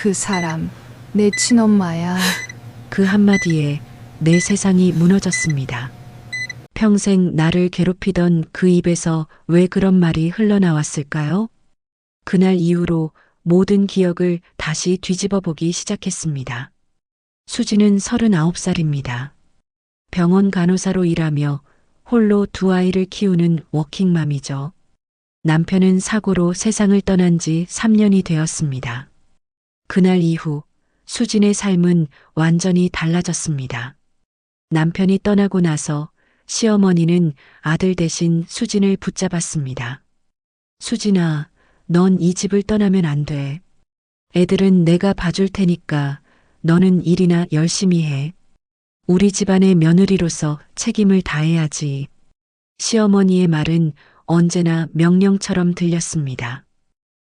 그 사람, 내 친엄마야. 그 한마디에 내 세상이 무너졌습니다. 평생 나를 괴롭히던 그 입에서 왜 그런 말이 흘러나왔을까요? 그날 이후로 모든 기억을 다시 뒤집어 보기 시작했습니다. 수지는 39살입니다. 병원 간호사로 일하며 홀로 두 아이를 키우는 워킹맘이죠. 남편은 사고로 세상을 떠난 지 3년이 되었습니다. 그날 이후 수진의 삶은 완전히 달라졌습니다. 남편이 떠나고 나서 시어머니는 아들 대신 수진을 붙잡았습니다. 수진아, 넌 이 집을 떠나면 안 돼. 애들은 내가 봐줄 테니까 너는 일이나 열심히 해. 우리 집안의 며느리로서 책임을 다해야지. 시어머니의 말은 언제나 명령처럼 들렸습니다.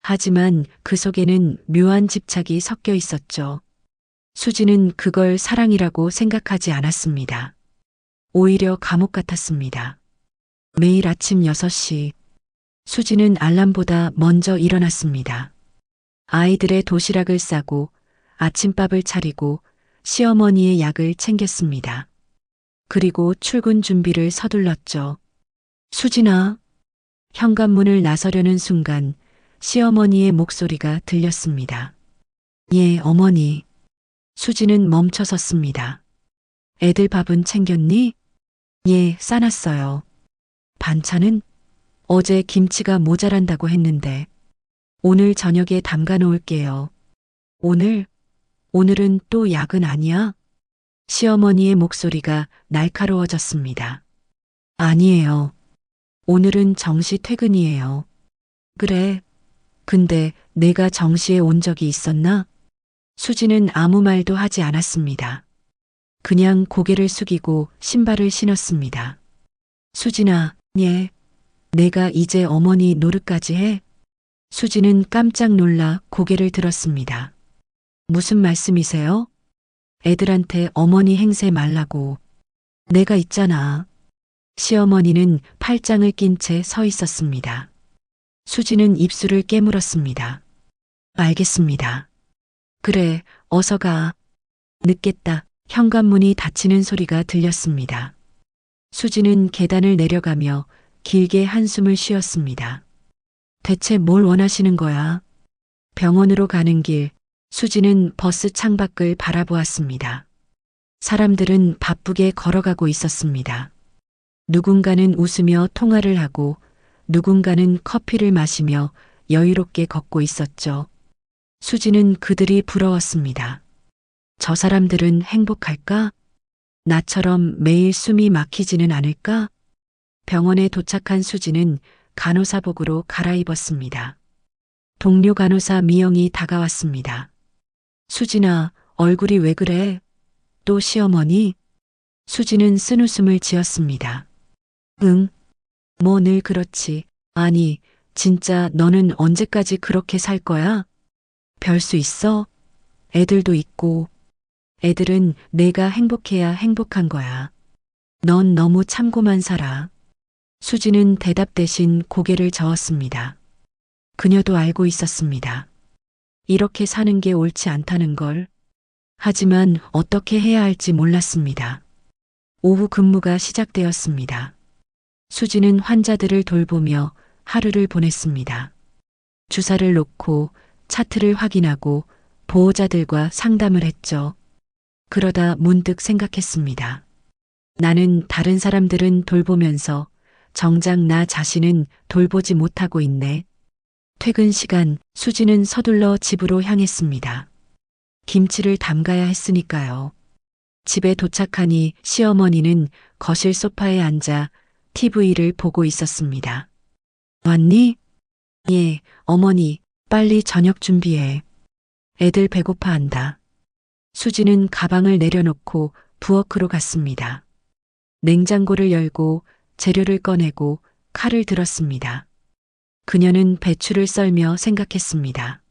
하지만 그 속에는 묘한 집착이 섞여 있었죠. 수지는 그걸 사랑이라고 생각하지 않았습니다. 오히려 감옥 같았습니다. 매일 아침 6시, 수지는 알람보다 먼저 일어났습니다. 아이들의 도시락을 싸고 아침밥을 차리고 시어머니의 약을 챙겼습니다. 그리고 출근 준비를 서둘렀죠. 수진아, 현관문을 나서려는 순간 시어머니의 목소리가 들렸습니다. 예, 어머니. 수지는 멈춰 섰습니다. 애들 밥은 챙겼니? 예, 싸놨어요. 반찬은? 어제 김치가 모자란다고 했는데 오늘 저녁에 담가 놓을게요. 오늘은 또 야근 아니야? 시어머니의 목소리가 날카로워졌습니다. 아니에요. 오늘은 정시 퇴근이에요. 그래. 근데 내가 정시에 온 적이 있었나? 수지는 아무 말도 하지 않았습니다. 그냥 고개를 숙이고 신발을 신었습니다. 수진아, 예. 내가 이제 어머니 노릇까지 해? 수지는 깜짝 놀라 고개를 들었습니다. 무슨 말씀이세요? 애들한테 어머니 행세 말라고. 내가 있잖아. 시어머니는 팔짱을 낀 채 서 있었습니다. 수지는 입술을 깨물었습니다. 알겠습니다. 그래, 어서 가. 늦겠다. 현관문이 닫히는 소리가 들렸습니다. 수지는 계단을 내려가며 길게 한숨을 쉬었습니다. 대체 뭘 원하시는 거야? 병원으로 가는 길, 수지는 버스 창밖을 바라보았습니다. 사람들은 바쁘게 걸어가고 있었습니다. 누군가는 웃으며 통화를 하고 누군가는 커피를 마시며 여유롭게 걷고 있었죠. 수지는 그들이 부러웠습니다. 저 사람들은 행복할까? 나처럼 매일 숨이 막히지는 않을까? 병원에 도착한 수지는 간호사복으로 갈아입었습니다. 동료 간호사 미영이 다가왔습니다. 수진아, 얼굴이 왜 그래? 또 시어머니? 수지는 쓴웃음을 지었습니다. 응, 뭐 늘 그렇지. 아니, 진짜 너는 언제까지 그렇게 살 거야? 별 수 있어? 애들도 있고. 애들은 내가 행복해야 행복한 거야. 넌 너무 참고만 살아. 수지는 대답 대신 고개를 저었습니다. 그녀도 알고 있었습니다. 이렇게 사는 게 옳지 않다는 걸. 하지만 어떻게 해야 할지 몰랐습니다. 오후 근무가 시작되었습니다. 수지는 환자들을 돌보며 하루를 보냈습니다. 주사를 놓고 차트를 확인하고 보호자들과 상담을 했죠. 그러다 문득 생각했습니다. 나는 다른 사람들은 돌보면서 정작 나 자신은 돌보지 못하고 있네. 퇴근 시간, 수지는 서둘러 집으로 향했습니다. 김치를 담가야 했으니까요. 집에 도착하니 시어머니는 거실 소파에 앉아 TV를 보고 있었습니다. 왔니? 예, 어머니, 빨리 저녁 준비해. 애들 배고파한다. 수지는 가방을 내려놓고 부엌으로 갔습니다. 냉장고를 열고 재료를 꺼내고 칼을 들었습니다. 그녀는 배추를 썰며 생각했습니다.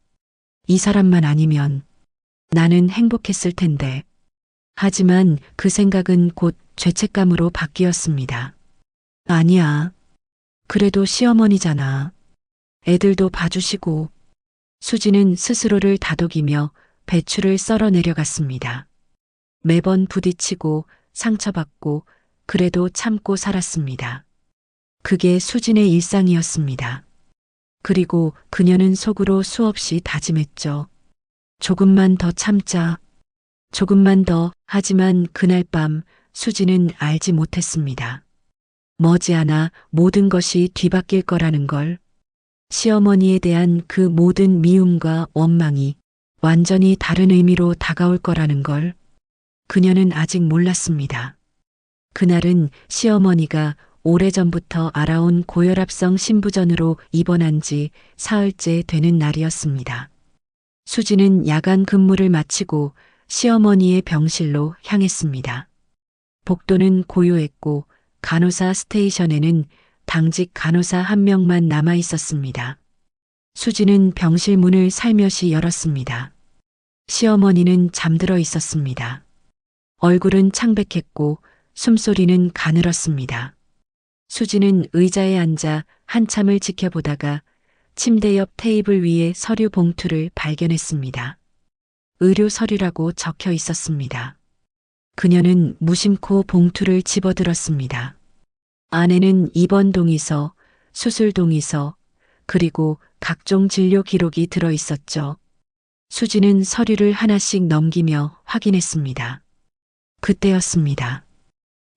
이 사람만 아니면 나는 행복했을 텐데. 하지만 그 생각은 곧 죄책감으로 바뀌었습니다. 아니야. 그래도 시어머니잖아. 애들도 봐주시고. 수지는 스스로를 다독이며 배추를 썰어 내려갔습니다. 매번 부딪히고 상처받고 그래도 참고 살았습니다. 그게 수진의 일상이었습니다. 그리고 그녀는 속으로 수없이 다짐했죠. 조금만 더 참자. 조금만 더. 하지만 그날 밤 수진은 알지 못했습니다. 머지않아 모든 것이 뒤바뀔 거라는 걸. 시어머니에 대한 그 모든 미움과 원망이 완전히 다른 의미로 다가올 거라는 걸. 그녀는 아직 몰랐습니다. 그날은 시어머니가 오래전부터 알아온 고혈압성 신부전으로 입원한 지 사흘째 되는 날이었습니다. 수지는 야간 근무를 마치고 시어머니의 병실로 향했습니다. 복도는 고요했고 간호사 스테이션에는 당직 간호사 한 명만 남아 있었습니다. 수지는 병실 문을 살며시 열었습니다. 시어머니는 잠들어 있었습니다. 얼굴은 창백했고 숨소리는 가늘었습니다. 수지는 의자에 앉아 한참을 지켜보다가 침대 옆 테이블 위에 서류 봉투를 발견했습니다. 의료 서류라고 적혀 있었습니다. 그녀는 무심코 봉투를 집어들었습니다. 안에는 입원 동의서, 수술 동의서, 그리고 각종 진료 기록이 들어 있었죠. 수지는 서류를 하나씩 넘기며 확인했습니다. 그때였습니다.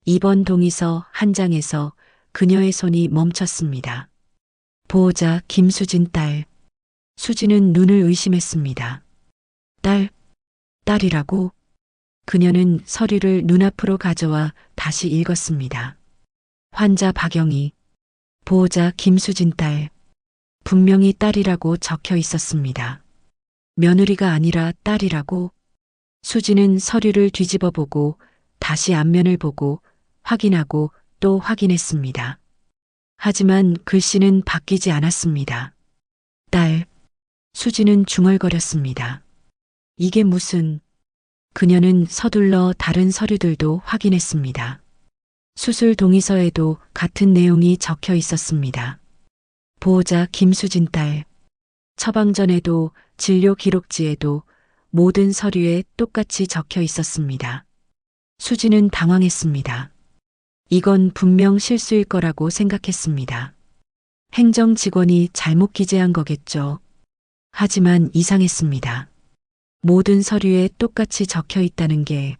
입원 동의서 한 장에서 그녀의 손이 멈췄습니다. 보호자 김수진 딸. 수지는 눈을 의심했습니다. 딸이라고? 그녀는 서류를 눈앞으로 가져와 다시 읽었습니다. 환자 박영희. 보호자 김수진 딸. 분명히 딸이라고 적혀 있었습니다. 며느리가 아니라 딸이라고? 수지는 서류를 뒤집어 보고 다시 앞면을 보고 확인하고 또 확인했습니다. 하지만 글씨는 바뀌지 않았습니다. 딸. 수지는 중얼거렸습니다. 이게 무슨... 그녀는 서둘러 다른 서류들도 확인했습니다. 수술 동의서에도 같은 내용이 적혀 있었습니다. 보호자 김수진 딸. 처방전에도 진료 기록지에도 모든 서류에 똑같이 적혀 있었습니다. 수지는 당황했습니다. 이건 분명 실수일 거라고 생각했습니다. 행정 직원이 잘못 기재한 거겠죠. 하지만 이상했습니다. 모든 서류에 똑같이 적혀 있다는 게.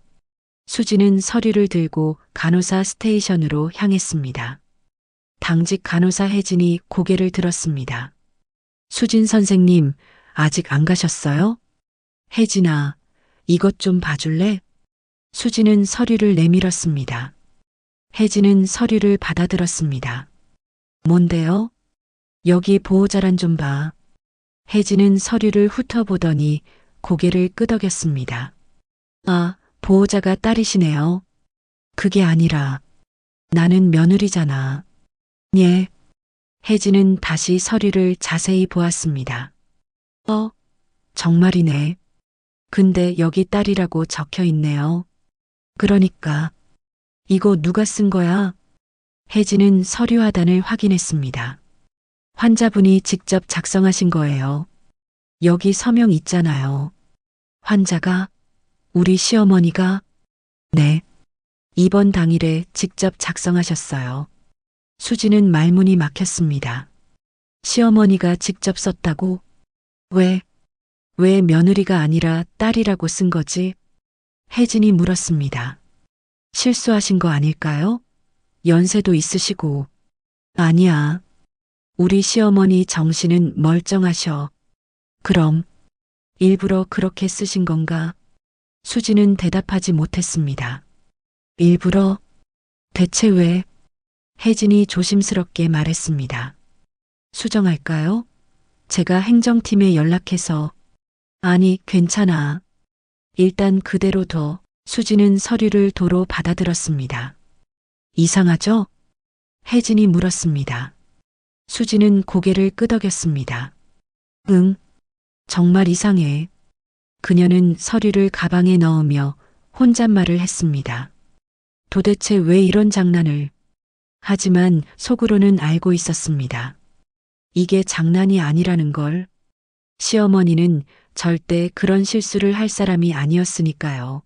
수지는 서류를 들고 간호사 스테이션으로 향했습니다. 당직 간호사 혜진이 고개를 들었습니다. 수진 선생님, 아직 안 가셨어요? 혜진아, 이것 좀 봐줄래? 수지는 서류를 내밀었습니다. 혜진은 서류를 받아들었습니다. 뭔데요? 여기 보호자란 좀 봐. 혜진은 서류를 훑어보더니 고개를 끄덕였습니다. 아, 보호자가 딸이시네요. 그게 아니라 나는 며느리잖아. 예. 혜진은 다시 서류를 자세히 보았습니다. 정말이네. 근데 여기 딸이라고 적혀 있네요. 그러니까 이거 누가 쓴 거야? 혜진은 서류 하단을 확인했습니다. 환자분이 직접 작성하신 거예요. 여기 서명 있잖아요. 환자가? 우리 시어머니가? 네. 입원 당일에 직접 작성하셨어요. 수지는 말문이 막혔습니다. 시어머니가 직접 썼다고? 왜 며느리가 아니라 딸이라고 쓴 거지? 혜진이 물었습니다. 실수하신 거 아닐까요? 연세도 있으시고. 아니야. 우리 시어머니 정신은 멀쩡하셔. 그럼 일부러 그렇게 쓰신 건가? 수지는 대답하지 못했습니다. 일부러? 대체 왜? 혜진이 조심스럽게 말했습니다. 수정할까요? 제가 행정팀에 연락해서. 아니, 괜찮아. 일단 그대로 둬. 수지는 서류를 도로 받아들었습니다. 이상하죠? 혜진이 물었습니다. 수지는 고개를 끄덕였습니다. 응, 정말 이상해. 그녀는 서류를 가방에 넣으며 혼잣말을 했습니다. 도대체 왜 이런 장난을... 하지만 속으로는 알고 있었습니다. 이게 장난이 아니라는 걸. 시어머니는 절대 그런 실수를 할 사람이 아니었으니까요.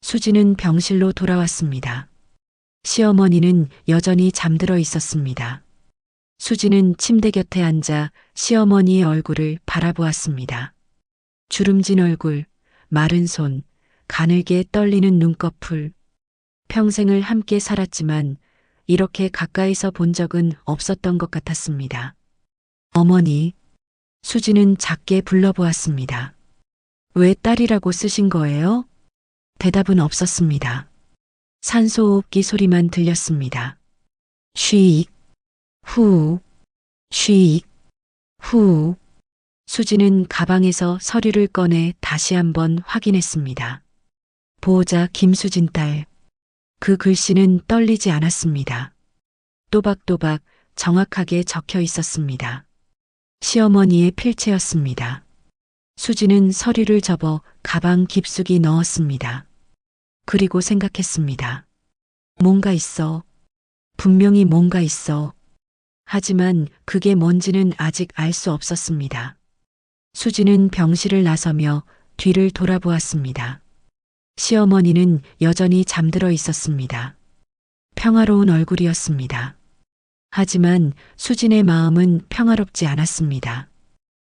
수지는 병실로 돌아왔습니다. 시어머니는 여전히 잠들어 있었습니다. 수지는 침대 곁에 앉아 시어머니의 얼굴을 바라보았습니다. 주름진 얼굴, 마른 손, 가늘게 떨리는 눈꺼풀. 평생을 함께 살았지만 이렇게 가까이서 본 적은 없었던 것 같았습니다. 어머니, 수지는 작게 불러보았습니다. 왜 딸이라고 쓰신 거예요? 대답은 없었습니다. 산소호흡기 소리만 들렸습니다. 쉬익, 후, 쉬익, 후. 수지는 가방에서 서류를 꺼내 다시 한번 확인했습니다. 보호자 김수진 딸. 그 글씨는 떨리지 않았습니다. 또박또박 정확하게 적혀 있었습니다. 시어머니의 필체였습니다. 수지는 서류를 접어 가방 깊숙이 넣었습니다. 그리고 생각했습니다. 뭔가 있어. 분명히 뭔가 있어. 하지만 그게 뭔지는 아직 알 수 없었습니다. 수지는 병실을 나서며 뒤를 돌아보았습니다. 시어머니는 여전히 잠들어 있었습니다. 평화로운 얼굴이었습니다. 하지만 수진의 마음은 평화롭지 않았습니다.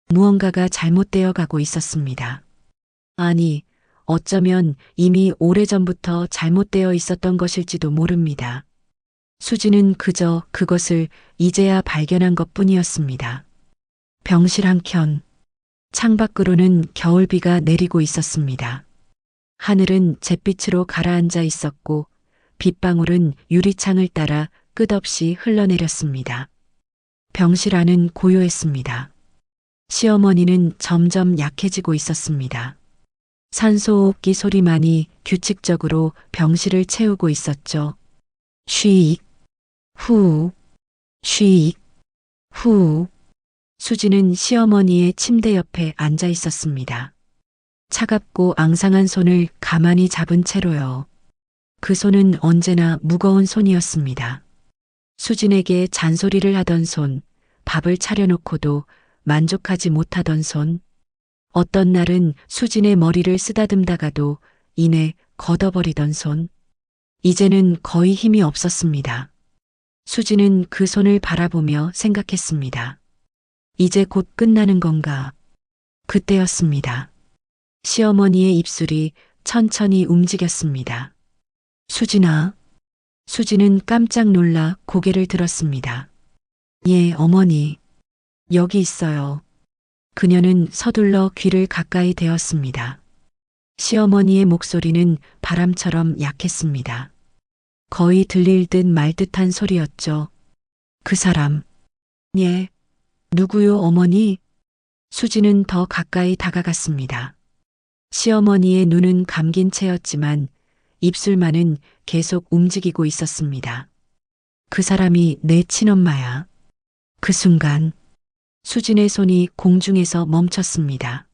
무언가가 잘못되어 가고 있었습니다. 아니, 어쩌면 이미 오래전부터 잘못되어 있었던 것일지도 모릅니다. 수지는 그저 그것을 이제야 발견한 것 뿐이었습니다. 병실 한켠, 창밖으로는 겨울비가 내리고 있었습니다. 하늘은 잿빛으로 가라앉아 있었고 빗방울은 유리창을 따라 끝없이 흘러내렸습니다. 병실 안은 고요했습니다. 시어머니는 점점 약해지고 있었습니다. 산소호흡기 소리만이 규칙적으로 병실을 채우고 있었죠. 쉬익, 후, 쉬익, 후. 수지는 시어머니의 침대 옆에 앉아 있었습니다. 차갑고 앙상한 손을 가만히 잡은 채로요. 그 손은 언제나 무거운 손이었습니다. 수진에게 잔소리를 하던 손, 밥을 차려놓고도 만족하지 못하던 손. 어떤 날은 수진의 머리를 쓰다듬다가도 이내 걷어버리던 손. 이제는 거의 힘이 없었습니다. 수진은 그 손을 바라보며 생각했습니다. 이제 곧 끝나는 건가? 그때였습니다. 시어머니의 입술이 천천히 움직였습니다. 수진아. 수진은 깜짝 놀라 고개를 들었습니다. 예, 어머니. 여기 있어요. 그녀는 서둘러 귀를 가까이 대었습니다. 시어머니의 목소리는 바람처럼 약했습니다. 거의 들릴 듯 말 듯한 소리였죠. 그 사람. 예. 누구요, 어머니? 수지는 더 가까이 다가갔습니다. 시어머니의 눈은 감긴 채였지만 입술만은 계속 움직이고 있었습니다. 그 사람이 내 친엄마야. 그 순간 수진의 손이 공중에서 멈췄습니다.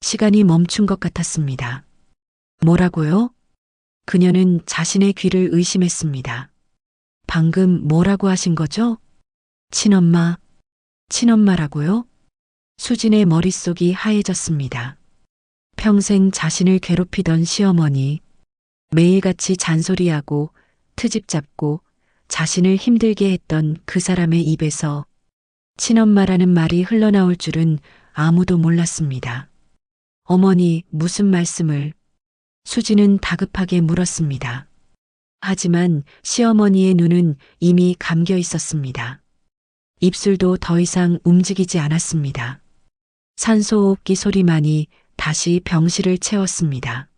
시간이 멈춘 것 같았습니다. 뭐라고요? 그녀는 자신의 귀를 의심했습니다. 방금 뭐라고 하신 거죠? 친엄마. 친엄마라고요? 수진의 머릿속이 하얘졌습니다. 평생 자신을 괴롭히던 시어머니, 매일같이 잔소리하고 트집 잡고 자신을 힘들게 했던 그 사람의 입에서 친엄마라는 말이 흘러나올 줄은 아무도 몰랐습니다. 어머니, 무슨 말씀을? 수지는 다급하게 물었습니다. 하지만 시어머니의 눈은 이미 감겨 있었습니다. 입술도 더 이상 움직이지 않았습니다. 산소호흡기 소리만이 다시 병실을 채웠습니다.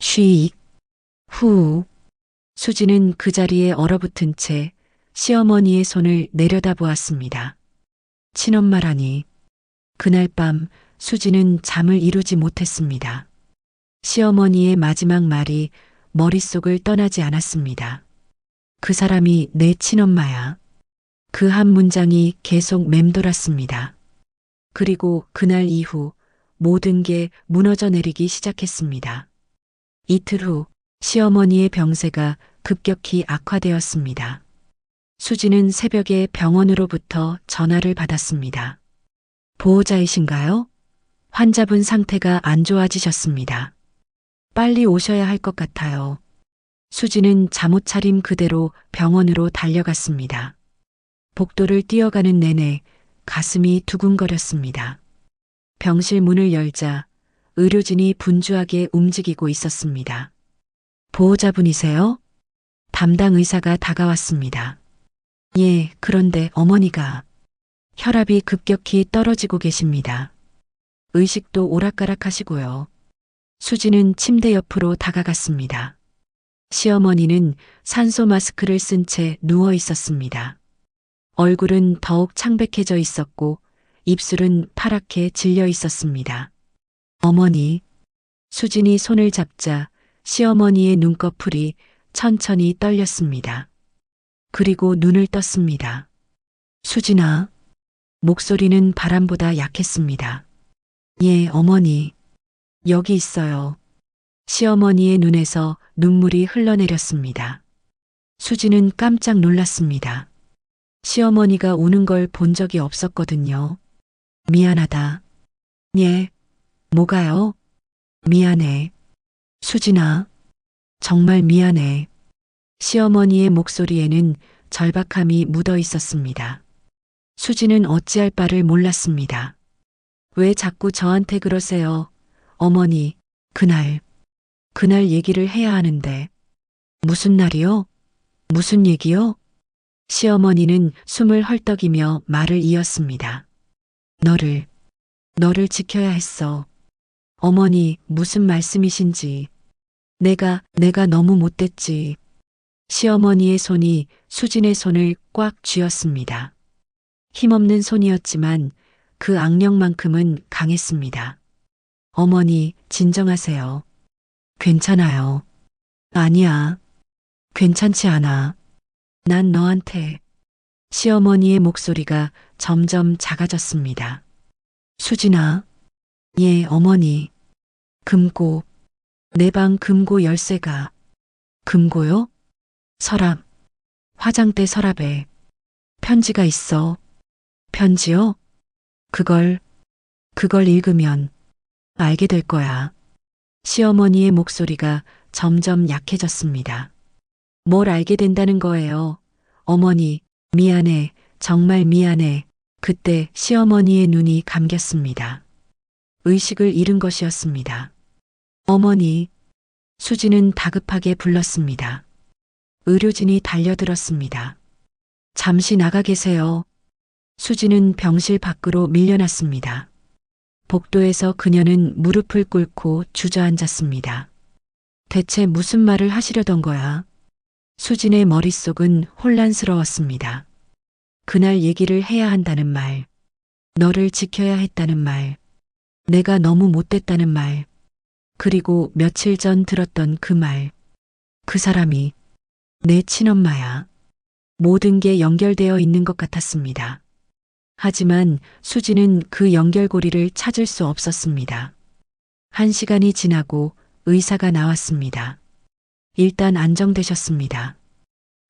쉬익, 후. 수지는 그 자리에 얼어붙은 채 시어머니의 손을 내려다보았습니다. 친엄마라니. 그날 밤 수지는 잠을 이루지 못했습니다. 시어머니의 마지막 말이 머릿속을 떠나지 않았습니다. 그 사람이 내 친엄마야. 그 한 문장이 계속 맴돌았습니다. 그리고 그날 이후 모든 게 무너져 내리기 시작했습니다. 이틀 후 시어머니의 병세가 급격히 악화되었습니다. 수지는 새벽에 병원으로부터 전화를 받았습니다. 보호자이신가요? 환자분 상태가 안 좋아지셨습니다. 빨리 오셔야 할 것 같아요. 수지는 잠옷 차림 그대로 병원으로 달려갔습니다. 복도를 뛰어가는 내내 가슴이 두근거렸습니다. 병실 문을 열자 의료진이 분주하게 움직이고 있었습니다. 보호자분이세요? 담당 의사가 다가왔습니다. 예, 그런데 어머니가 혈압이 급격히 떨어지고 계십니다. 의식도 오락가락 하시고요. 수지는 침대 옆으로 다가갔습니다. 시어머니는 산소 마스크를 쓴 채 누워 있었습니다. 얼굴은 더욱 창백해져 있었고 입술은 파랗게 질려 있었습니다. 어머니, 수진이 손을 잡자 시어머니의 눈꺼풀이 천천히 떨렸습니다. 그리고 눈을 떴습니다. 수진아, 목소리는 바람보다 약했습니다. 예, 어머니. 여기 있어요. 시어머니의 눈에서 눈물이 흘러내렸습니다. 수지는 깜짝 놀랐습니다. 시어머니가 우는 걸 본 적이 없었거든요. 미안하다. 예, 뭐가요? 미안해. 수진아, 정말 미안해. 시어머니의 목소리에는 절박함이 묻어 있었습니다. 수지는 어찌할 바를 몰랐습니다. 왜 자꾸 저한테 그러세요? 어머니, 그날 얘기를 해야 하는데. 무슨 날이요? 무슨 얘기요? 시어머니는 숨을 헐떡이며 말을 이었습니다. 너를 지켜야 했어. 어머니, 무슨 말씀이신지. 내가 너무 못됐지. 시어머니의 손이 수진의 손을 꽉 쥐었습니다. 힘없는 손이었지만 그 악력만큼은 강했습니다. 어머니, 진정하세요. 괜찮아요. 아니야. 괜찮지 않아. 난 너한테. 시어머니의 목소리가 점점 작아졌습니다. 수진아. 예, 어머니. 금고. 내 방 금고 열쇠가. 금고요? 서랍. 화장대 서랍에 편지가 있어. 편지요? 그걸 읽으면 알게 될 거야. 시어머니의 목소리가 점점 약해졌습니다. 뭘 알게 된다는 거예요? 어머니, 미안해. 정말 미안해. 그때 시어머니의 눈이 감겼습니다. 의식을 잃은 것이었습니다. 어머니, 수지는 다급하게 불렀습니다. 의료진이 달려들었습니다. 잠시 나가 계세요. 수지는 병실 밖으로 밀려났습니다. 복도에서 그녀는 무릎을 꿇고 주저앉았습니다. 대체 무슨 말을 하시려던 거야? 수진의 머릿속은 혼란스러웠습니다. 그날 얘기를 해야 한다는 말, 너를 지켜야 했다는 말, 내가 너무 못됐다는 말, 그리고 며칠 전 들었던 그 말, 그 사람이 내 친엄마야. 모든 게 연결되어 있는 것 같았습니다. 하지만 수지는 그 연결고리를 찾을 수 없었습니다. 1시간이 지나고 의사가 나왔습니다. 일단 안정되셨습니다.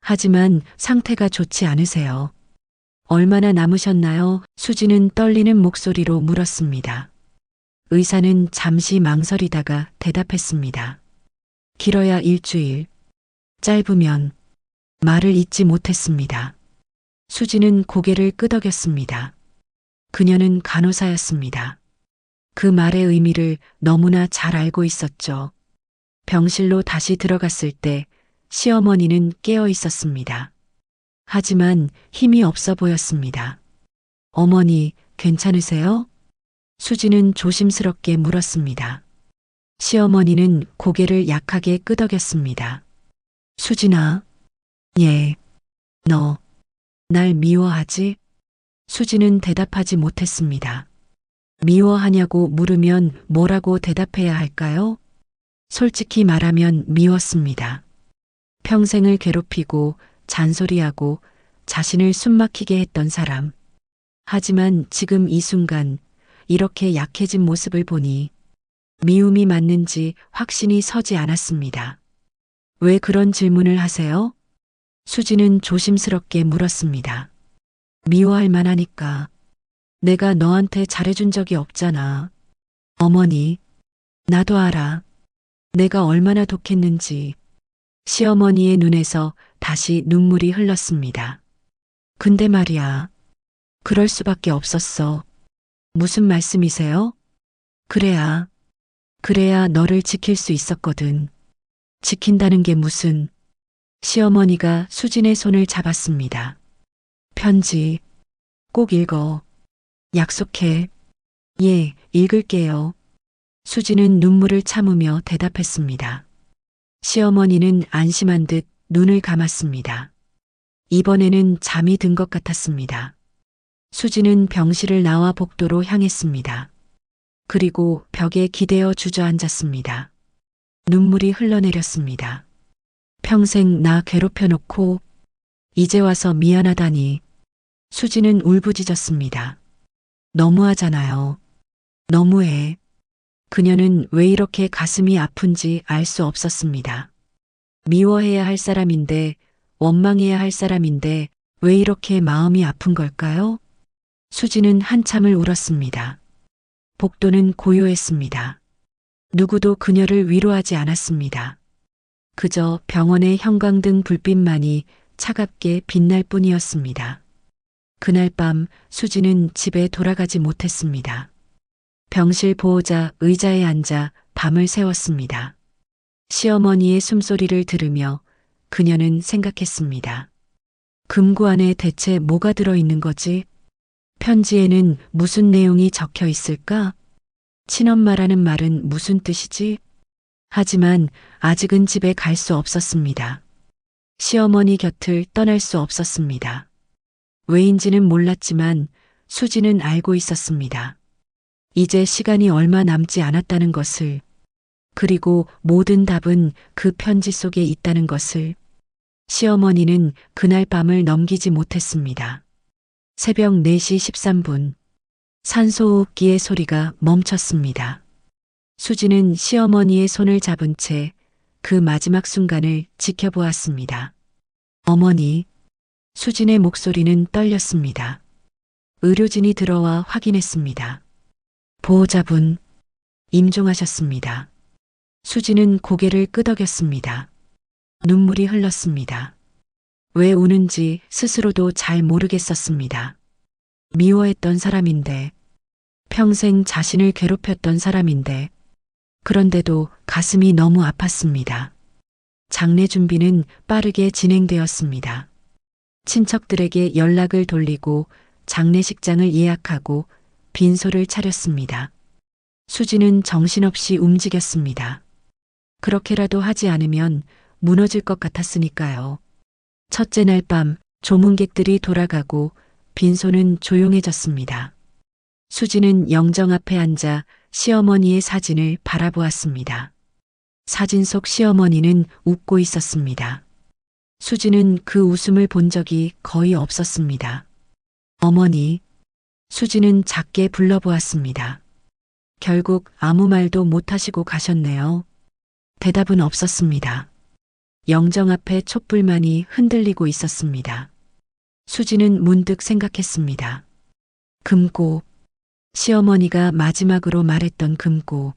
하지만 상태가 좋지 않으세요. 얼마나 남으셨나요? 수지는 떨리는 목소리로 물었습니다. 의사는 잠시 망설이다가 대답했습니다. 길어야 일주일, 짧으면. 말을 잇지 못했습니다. 수지는 고개를 끄덕였습니다. 그녀는 간호사였습니다. 그 말의 의미를 너무나 잘 알고 있었죠. 병실로 다시 들어갔을 때 시어머니는 깨어 있었습니다. 하지만 힘이 없어 보였습니다. 어머니, 괜찮으세요? 수지는 조심스럽게 물었습니다. 시어머니는 고개를 약하게 끄덕였습니다. 수진아, 예, 너, 날 미워하지? 수지는 대답하지 못했습니다. 미워하냐고 물으면 뭐라고 대답해야 할까요? 솔직히 말하면 미웠습니다. 평생을 괴롭히고 잔소리하고 자신을 숨막히게 했던 사람. 하지만 지금 이 순간 이렇게 약해진 모습을 보니 미움이 맞는지 확신이 서지 않았습니다. 왜 그런 질문을 하세요? 수지는 조심스럽게 물었습니다. 미워할 만하니까. 내가 너한테 잘해준 적이 없잖아. 어머니, 나도 알아. 내가 얼마나 독했는지. 시어머니의 눈에서 다시 눈물이 흘렀습니다. 근데 말이야. 그럴 수밖에 없었어. 무슨 말씀이세요? 그래야 너를 지킬 수 있었거든. 지킨다는 게 무슨. 시어머니가 수진의 손을 잡았습니다. 편지, 꼭 읽어. 약속해. 예, 읽을게요. 수진은 눈물을 참으며 대답했습니다. 시어머니는 안심한 듯 눈을 감았습니다. 이번에는 잠이 든 것 같았습니다. 수진은 병실을 나와 복도로 향했습니다. 그리고 벽에 기대어 주저앉았습니다. 눈물이 흘러내렸습니다. 평생 나 괴롭혀 놓고 이제 와서 미안하다니. 수진은 울부짖었습니다. 너무하잖아요. 너무해. 그녀는 왜 이렇게 가슴이 아픈지 알 수 없었습니다. 미워해야 할 사람인데, 원망해야 할 사람인데 왜 이렇게 마음이 아픈 걸까요? 수진은 한참을 울었습니다. 복도는 고요했습니다. 누구도 그녀를 위로하지 않았습니다. 그저 병원의 형광등 불빛만이 차갑게 빛날 뿐이었습니다. 그날 밤 수진은 집에 돌아가지 못했습니다. 병실 보호자 의자에 앉아 밤을 새웠습니다. 시어머니의 숨소리를 들으며 그녀는 생각했습니다. 금고 안에 대체 뭐가 들어있는 거지? 편지에는 무슨 내용이 적혀 있을까? 친엄마라는 말은 무슨 뜻이지? 하지만 아직은 집에 갈 수 없었습니다. 시어머니 곁을 떠날 수 없었습니다. 왜인지는 몰랐지만 수지는 알고 있었습니다. 이제 시간이 얼마 남지 않았다는 것을, 그리고 모든 답은 그 편지 속에 있다는 것을. 시어머니는 그날 밤을 넘기지 못했습니다. 새벽 4시 13분, 산소호흡기의 소리가 멈췄습니다. 수지는 시어머니의 손을 잡은 채 그 마지막 순간을 지켜보았습니다. 어머니, 수진의 목소리는 떨렸습니다. 의료진이 들어와 확인했습니다. 보호자분, 임종하셨습니다. 수지는 고개를 끄덕였습니다. 눈물이 흘렀습니다. 왜 우는지 스스로도 잘 모르겠었습니다. 미워했던 사람인데, 평생 자신을 괴롭혔던 사람인데, 그런데도 가슴이 너무 아팠습니다. 장례 준비는 빠르게 진행되었습니다. 친척들에게 연락을 돌리고 장례식장을 예약하고 빈소를 차렸습니다. 수지는 정신없이 움직였습니다. 그렇게라도 하지 않으면 무너질 것 같았으니까요. 첫째 날 밤 조문객들이 돌아가고 빈소는 조용해졌습니다. 수지는 영정 앞에 앉아 시어머니의 사진을 바라보았습니다. 사진 속 시어머니는 웃고 있었습니다. 수지는 그 웃음을 본 적이 거의 없었습니다. 어머니, 수지는 작게 불러보았습니다. 결국 아무 말도 못하시고 가셨네요. 대답은 없었습니다. 영정 앞에 촛불만이 흔들리고 있었습니다. 수지는 문득 생각했습니다. 금고, 시어머니가 마지막으로 말했던 금고.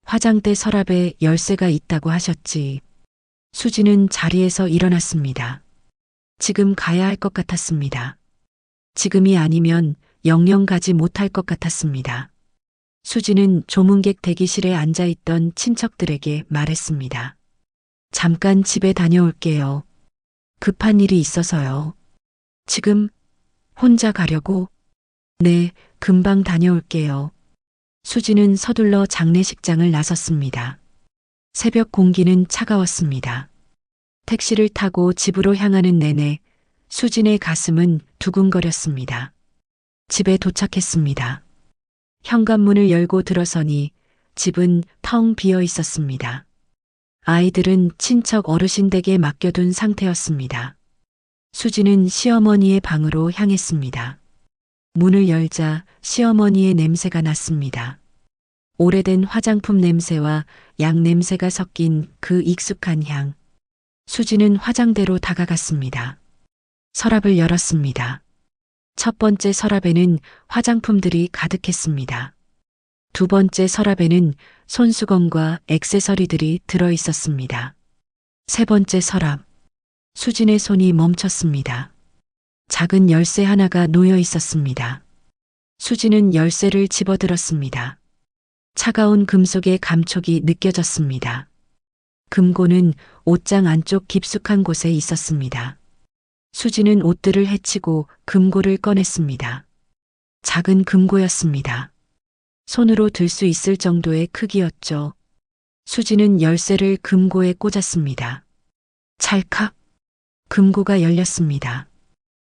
화장대 서랍에 열쇠가 있다고 하셨지. 수지는 자리에서 일어났습니다. 지금 가야 할 것 같았습니다. 지금이 아니면 영영 가지 못할 것 같았습니다. 수지는 조문객 대기실에 앉아있던 친척들에게 말했습니다. 잠깐 집에 다녀올게요. 급한 일이 있어서요. 지금 혼자 가려고? 네, 금방 다녀올게요. 수지는 서둘러 장례식장을 나섰습니다. 새벽 공기는 차가웠습니다. 택시를 타고 집으로 향하는 내내 수진의 가슴은 두근거렸습니다. 집에 도착했습니다. 현관문을 열고 들어서니 집은 텅 비어 있었습니다. 아이들은 친척 어르신 댁에 맡겨둔 상태였습니다. 수지는 시어머니의 방으로 향했습니다. 문을 열자 시어머니의 냄새가 났습니다. 오래된 화장품 냄새와 약 냄새가 섞인 그 익숙한 향. 수지는 화장대로 다가갔습니다. 서랍을 열었습니다. 첫 번째 서랍에는 화장품들이 가득했습니다. 두 번째 서랍에는 손수건과 액세서리들이 들어 있었습니다. 세 번째 서랍. 수진의 손이 멈췄습니다. 작은 열쇠 하나가 놓여 있었습니다. 수진은 열쇠를 집어들었습니다. 차가운 금속의 감촉이 느껴졌습니다. 금고는 옷장 안쪽 깊숙한 곳에 있었습니다. 수진은 옷들을 헤치고 금고를 꺼냈습니다. 작은 금고였습니다. 손으로 들 수 있을 정도의 크기였죠. 수진은 열쇠를 금고에 꽂았습니다. 찰칵! 금고가 열렸습니다.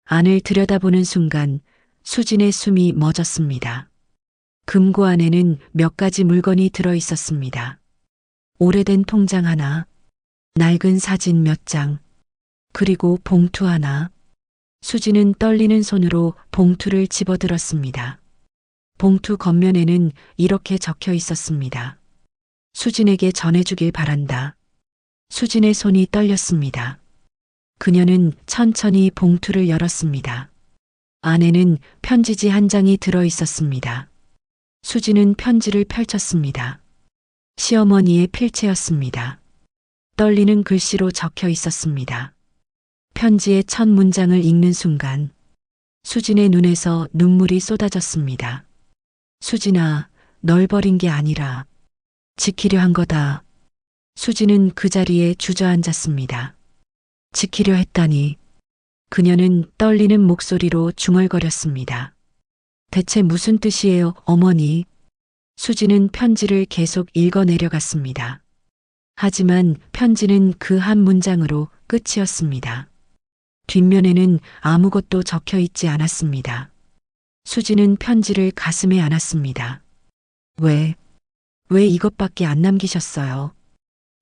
안을 들여다보는 순간 수진의 숨이 멎었습니다. 금고 안에는 몇 가지 물건이 들어 있었습니다. 오래된 통장 하나, 낡은 사진 몇 장, 그리고 봉투 하나. 수진은 떨리는 손으로 봉투를 집어들었습니다. 봉투 겉면에는 이렇게 적혀 있었습니다. 수진에게 전해주길 바란다. 수진의 손이 떨렸습니다. 그녀는 천천히 봉투를 열었습니다. 안에는 편지지 한 장이 들어 있었습니다. 수진은 편지를 펼쳤습니다. 시어머니의 필체였습니다. 떨리는 글씨로 적혀 있었습니다. 편지의 첫 문장을 읽는 순간 수진의 눈에서 눈물이 쏟아졌습니다. 수진아, 널 버린 게 아니라 지키려 한 거다. 수진은 그 자리에 주저앉았습니다. 지키려 했다니. 그녀는 떨리는 목소리로 중얼거렸습니다. 대체 무슨 뜻이에요, 어머니? 수진은 편지를 계속 읽어 내려갔습니다. 하지만 편지는 그 한 문장으로 끝이었습니다. 뒷면에는 아무것도 적혀 있지 않았습니다. 수진은 편지를 가슴에 안았습니다. 왜 이것밖에 안 남기셨어요?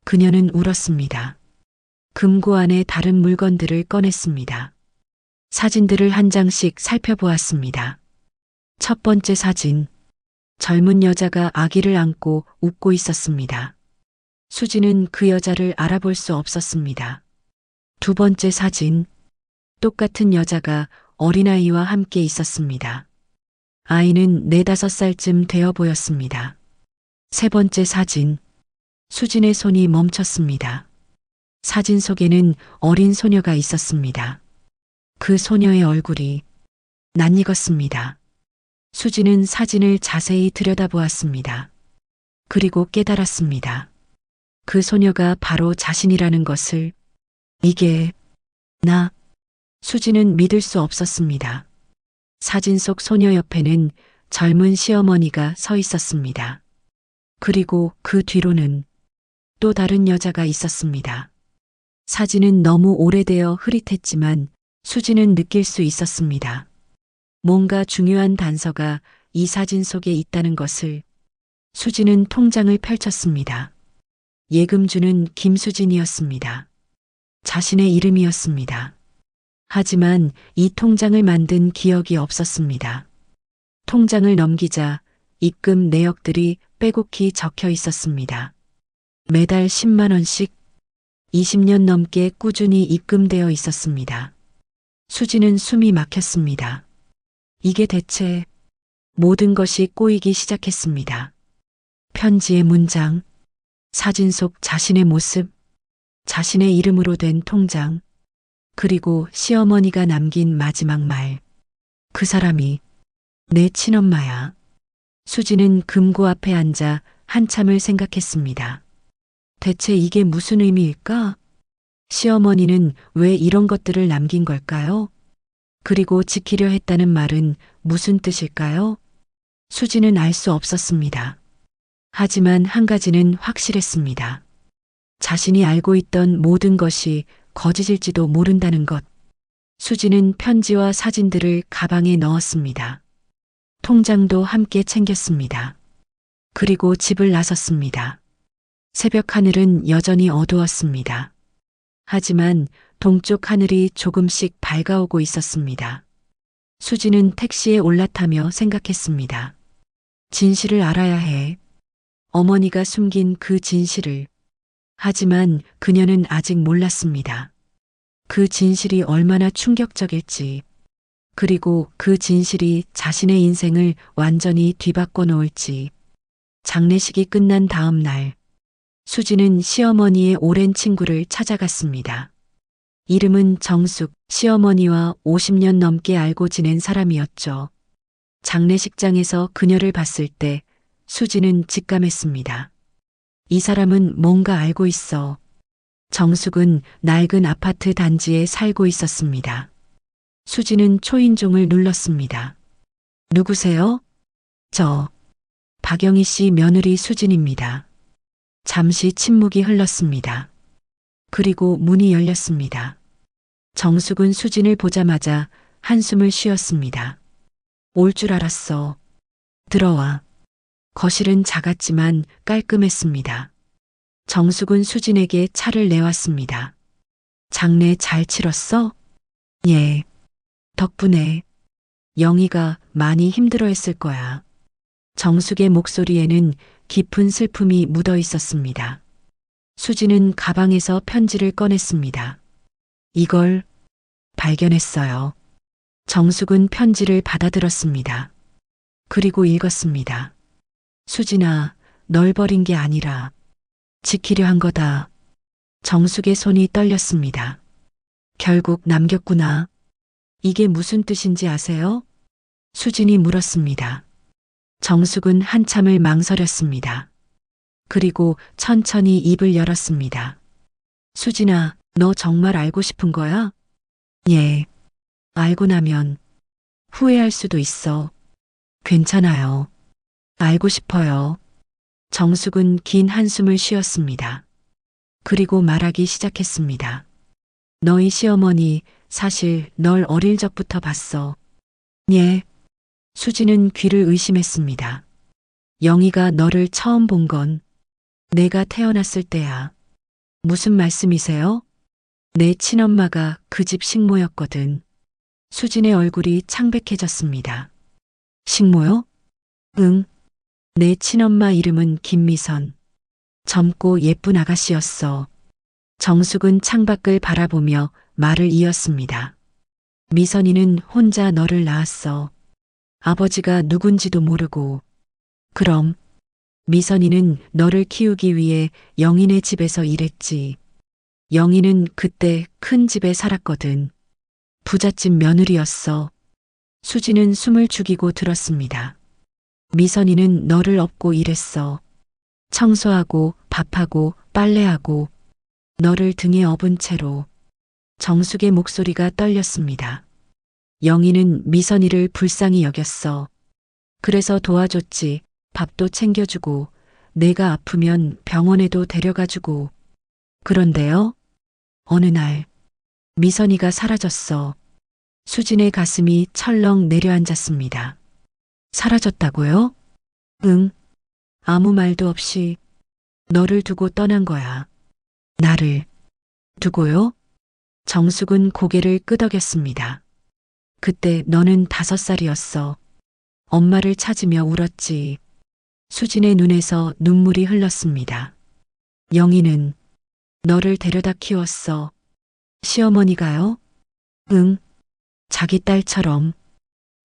그녀는 울었습니다. 금고 안에 다른 물건들을 꺼냈습니다. 사진들을 한 장씩 살펴보았습니다. 첫 번째 사진. 젊은 여자가 아기를 안고 웃고 있었습니다. 수진은 그 여자를 알아볼 수 없었습니다. 두 번째 사진. 똑같은 여자가 어린아이와 함께 있었습니다. 아이는 4~5살쯤 되어 보였습니다. 세 번째 사진. 수진의 손이 멈췄습니다. 사진 속에는 어린 소녀가 있었습니다. 그 소녀의 얼굴이 낯익었습니다. 수진은 사진을 자세히 들여다보았습니다. 그리고 깨달았습니다. 그 소녀가 바로 자신이라는 것을. 이게 나. 수진은 믿을 수 없었습니다. 사진 속 소녀 옆에는 젊은 시어머니가 서 있었습니다. 그리고 그 뒤로는 또 다른 여자가 있었습니다. 사진은 너무 오래되어 흐릿했지만 수진은 느낄 수 있었습니다. 뭔가 중요한 단서가 이 사진 속에 있다는 것을. 수진은 통장을 펼쳤습니다. 예금주는 김수진이었습니다. 자신의 이름이었습니다. 하지만 이 통장을 만든 기억이 없었습니다. 통장을 넘기자 입금 내역들이 빼곡히 적혀 있었습니다. 매달 10만 원씩 20년 넘게 꾸준히 입금되어 있었습니다. 수진은 숨이 막혔습니다. 이게 대체. 모든 것이 꼬이기 시작했습니다. 편지의 문장, 사진 속 자신의 모습, 자신의 이름으로 된 통장, 그리고 시어머니가 남긴 마지막 말. 그 사람이 내 친엄마야. 수진은 금고 앞에 앉아 한참을 생각했습니다. 대체 이게 무슨 의미일까? 시어머니는 왜 이런 것들을 남긴 걸까요? 그리고 지키려 했다는 말은 무슨 뜻일까요? 수진은 알 수 없었습니다. 하지만 한 가지는 확실했습니다. 자신이 알고 있던 모든 것이 거짓일지도 모른다는 것. 수진은 편지와 사진들을 가방에 넣었습니다. 통장도 함께 챙겼습니다. 그리고 집을 나섰습니다. 새벽 하늘은 여전히 어두웠습니다. 하지만 동쪽 하늘이 조금씩 밝아오고 있었습니다. 수진은 택시에 올라타며 생각했습니다. 진실을 알아야 해. 어머니가 숨긴 그 진실을. 하지만 그녀는 아직 몰랐습니다. 그 진실이 얼마나 충격적일지, 그리고 그 진실이 자신의 인생을 완전히 뒤바꿔 놓을지. 장례식이 끝난 다음 날, 수지는 시어머니의 오랜 친구를 찾아갔습니다. 이름은 정숙, 시어머니와 50년 넘게 알고 지낸 사람이었죠. 장례식장에서 그녀를 봤을 때 수지는 직감했습니다. 이 사람은 뭔가 알고 있어. 정숙은 낡은 아파트 단지에 살고 있었습니다. 수지는 초인종을 눌렀습니다. 누구세요? 저, 박영희 씨 며느리 수진입니다. 잠시 침묵이 흘렀습니다. 그리고 문이 열렸습니다. 정숙은 수진을 보자마자 한숨을 쉬었습니다. 올 줄 알았어. 들어와. 거실은 작았지만 깔끔했습니다. 정숙은 수진에게 차를 내왔습니다. 장례 잘 치렀어? 예. 덕분에. 영희가 많이 힘들어했을 거야. 정숙의 목소리에는 깊은 슬픔이 묻어 있었습니다. 수지는 가방에서 편지를 꺼냈습니다. 이걸 발견했어요. 정숙은 편지를 받아들었습니다. 그리고 읽었습니다. 수진아, 널 버린 게 아니라 지키려 한 거다. 정숙의 손이 떨렸습니다. 결국 남겼구나. 이게 무슨 뜻인지 아세요? 수진이 물었습니다. 정숙은 한참을 망설였습니다. 그리고 천천히 입을 열었습니다. 수진아, 너 정말 알고 싶은 거야? 예. 알고 나면 후회할 수도 있어. 괜찮아요. 알고 싶어요. 정숙은 긴 한숨을 쉬었습니다. 그리고 말하기 시작했습니다. 너희 시어머니 사실 널 어릴 적부터 봤어. 예. 수지는 귀를 의심했습니다. 영희가 너를 처음 본 건 내가 태어났을 때야. 무슨 말씀이세요? 내 친엄마가 그 집 식모였거든. 수진의 얼굴이 창백해졌습니다. 식모요? 응. 내 친엄마 이름은 김미선. 젊고 예쁜 아가씨였어. 정숙은 창밖을 바라보며 말을 이었습니다. 미선이는 혼자 너를 낳았어. 아버지가 누군지도 모르고. 그럼 미선이는 너를 키우기 위해 영희네 집에서 일했지. 영희는 그때 큰 집에 살았거든. 부잣집 며느리였어. 수지는 숨을 죽이고 들었습니다. 미선이는 너를 업고 일했어. 청소하고 밥하고 빨래하고 너를 등에 업은 채로. 정숙의 목소리가 떨렸습니다. 영희는 미선이를 불쌍히 여겼어. 그래서 도와줬지. 밥도 챙겨주고 내가 아프면 병원에도 데려가주고. 그런데요? 어느 날 미선이가 사라졌어. 수진의 가슴이 철렁 내려앉았습니다. 사라졌다고요? 응. 아무 말도 없이 너를 두고 떠난 거야. 나를 두고요? 정숙은 고개를 끄덕였습니다. 그때 너는 5살이었어. 엄마를 찾으며 울었지. 수진의 눈에서 눈물이 흘렀습니다. 영희는 너를 데려다 키웠어. 시어머니가요? 응. 자기 딸처럼.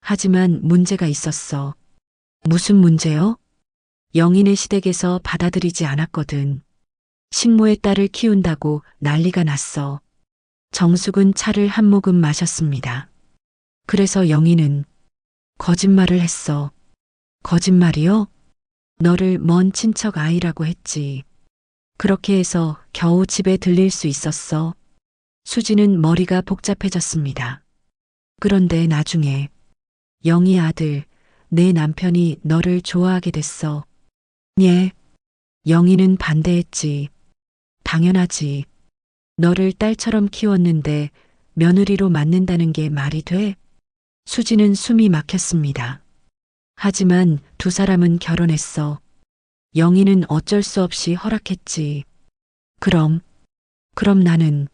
하지만 문제가 있었어. 무슨 문제요? 영희네 시댁에서 받아들이지 않았거든. 식모의 딸을 키운다고 난리가 났어. 정숙은 차를 한 모금 마셨습니다. 그래서 영희는 거짓말을 했어. 거짓말이요? 너를 먼 친척 아이라고 했지. 그렇게 해서 겨우 집에 들릴 수 있었어. 수지는 머리가 복잡해졌습니다. 그런데 나중에 영희 아들, 내 남편이 너를 좋아하게 됐어. 예. 영희는 반대했지. 당연하지. 너를 딸처럼 키웠는데 며느리로 맡는다는 게 말이 돼? 수지는 숨이 막혔습니다. 하지만 두 사람은 결혼했어. 영희는 어쩔 수 없이 허락했지. 그럼 나는.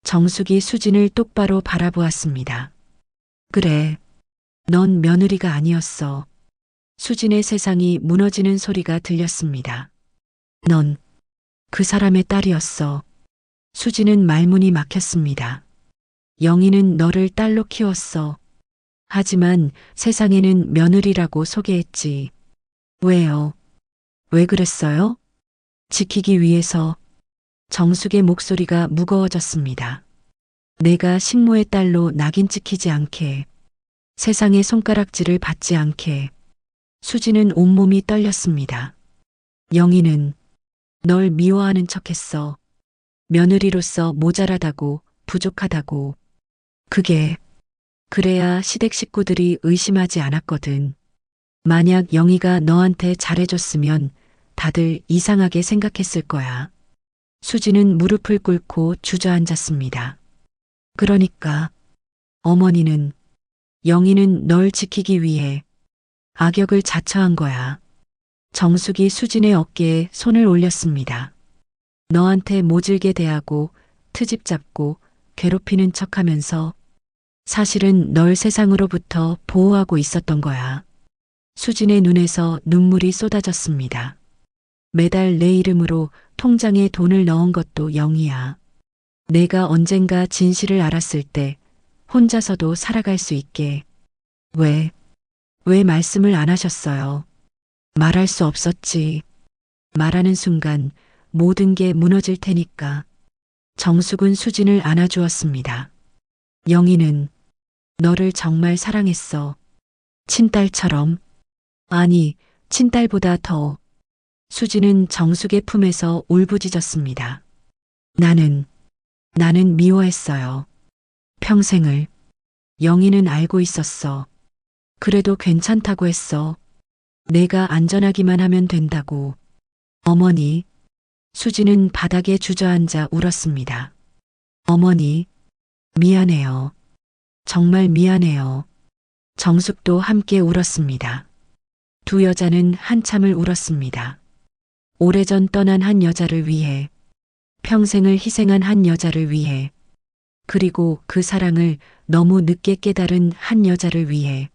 정숙이 수진을 똑바로 바라보았습니다. 그래. 넌 며느리가 아니었어. 수진의 세상이 무너지는 소리가 들렸습니다. 넌 그 사람의 딸이었어. 수지는 말문이 막혔습니다. 영희는 너를 딸로 키웠어. 하지만 세상에는 며느리라고 소개했지. 왜요? 왜 그랬어요? 지키기 위해서. 정숙의 목소리가 무거워졌습니다. 내가 식모의 딸로 낙인 찍히지 않게, 세상의 손가락질을 받지 않게. 수지는 온몸이 떨렸습니다. 영희는 널 미워하는 척했어. 며느리로서 모자라다고, 부족하다고. 그래야 시댁 식구들이 의심하지 않았거든. 만약 영희가 너한테 잘해줬으면 다들 이상하게 생각했을 거야. 수지는 무릎을 꿇고 주저앉았습니다. 그러니까 어머니는, 영희는 널 지키기 위해 악역을 자처한 거야. 정숙이 수진의 어깨에 손을 올렸습니다. 너한테 모질게 대하고 트집 잡고 괴롭히는 척하면서 사실은 널 세상으로부터 보호하고 있었던 거야. 수진의 눈에서 눈물이 쏟아졌습니다. 매달 내 이름으로 통장에 돈을 넣은 것도 영희야. 내가 언젠가 진실을 알았을 때 혼자서도 살아갈 수 있게. 왜 말씀을 안 하셨어요? 말할 수 없었지. 말하는 순간 모든 게 무너질 테니까. 정숙은 수진을 안아주었습니다. 영희는 너를 정말 사랑했어. 친딸처럼. 아니, 친딸보다 더. 수지는 정숙의 품에서 울부짖었습니다. 나는 미워했어요. 평생을. 영희는 알고 있었어. 그래도 괜찮다고 했어. 내가 안전하기만 하면 된다고. 어머니. 수지는 바닥에 주저앉아 울었습니다. 어머니, 미안해요. 정말 미안해요. 정숙도 함께 울었습니다. 두 여자는 한참을 울었습니다. 오래전 떠난 한 여자를 위해, 평생을 희생한 한 여자를 위해, 그리고 그 사랑을 너무 늦게 깨달은 한 여자를 위해.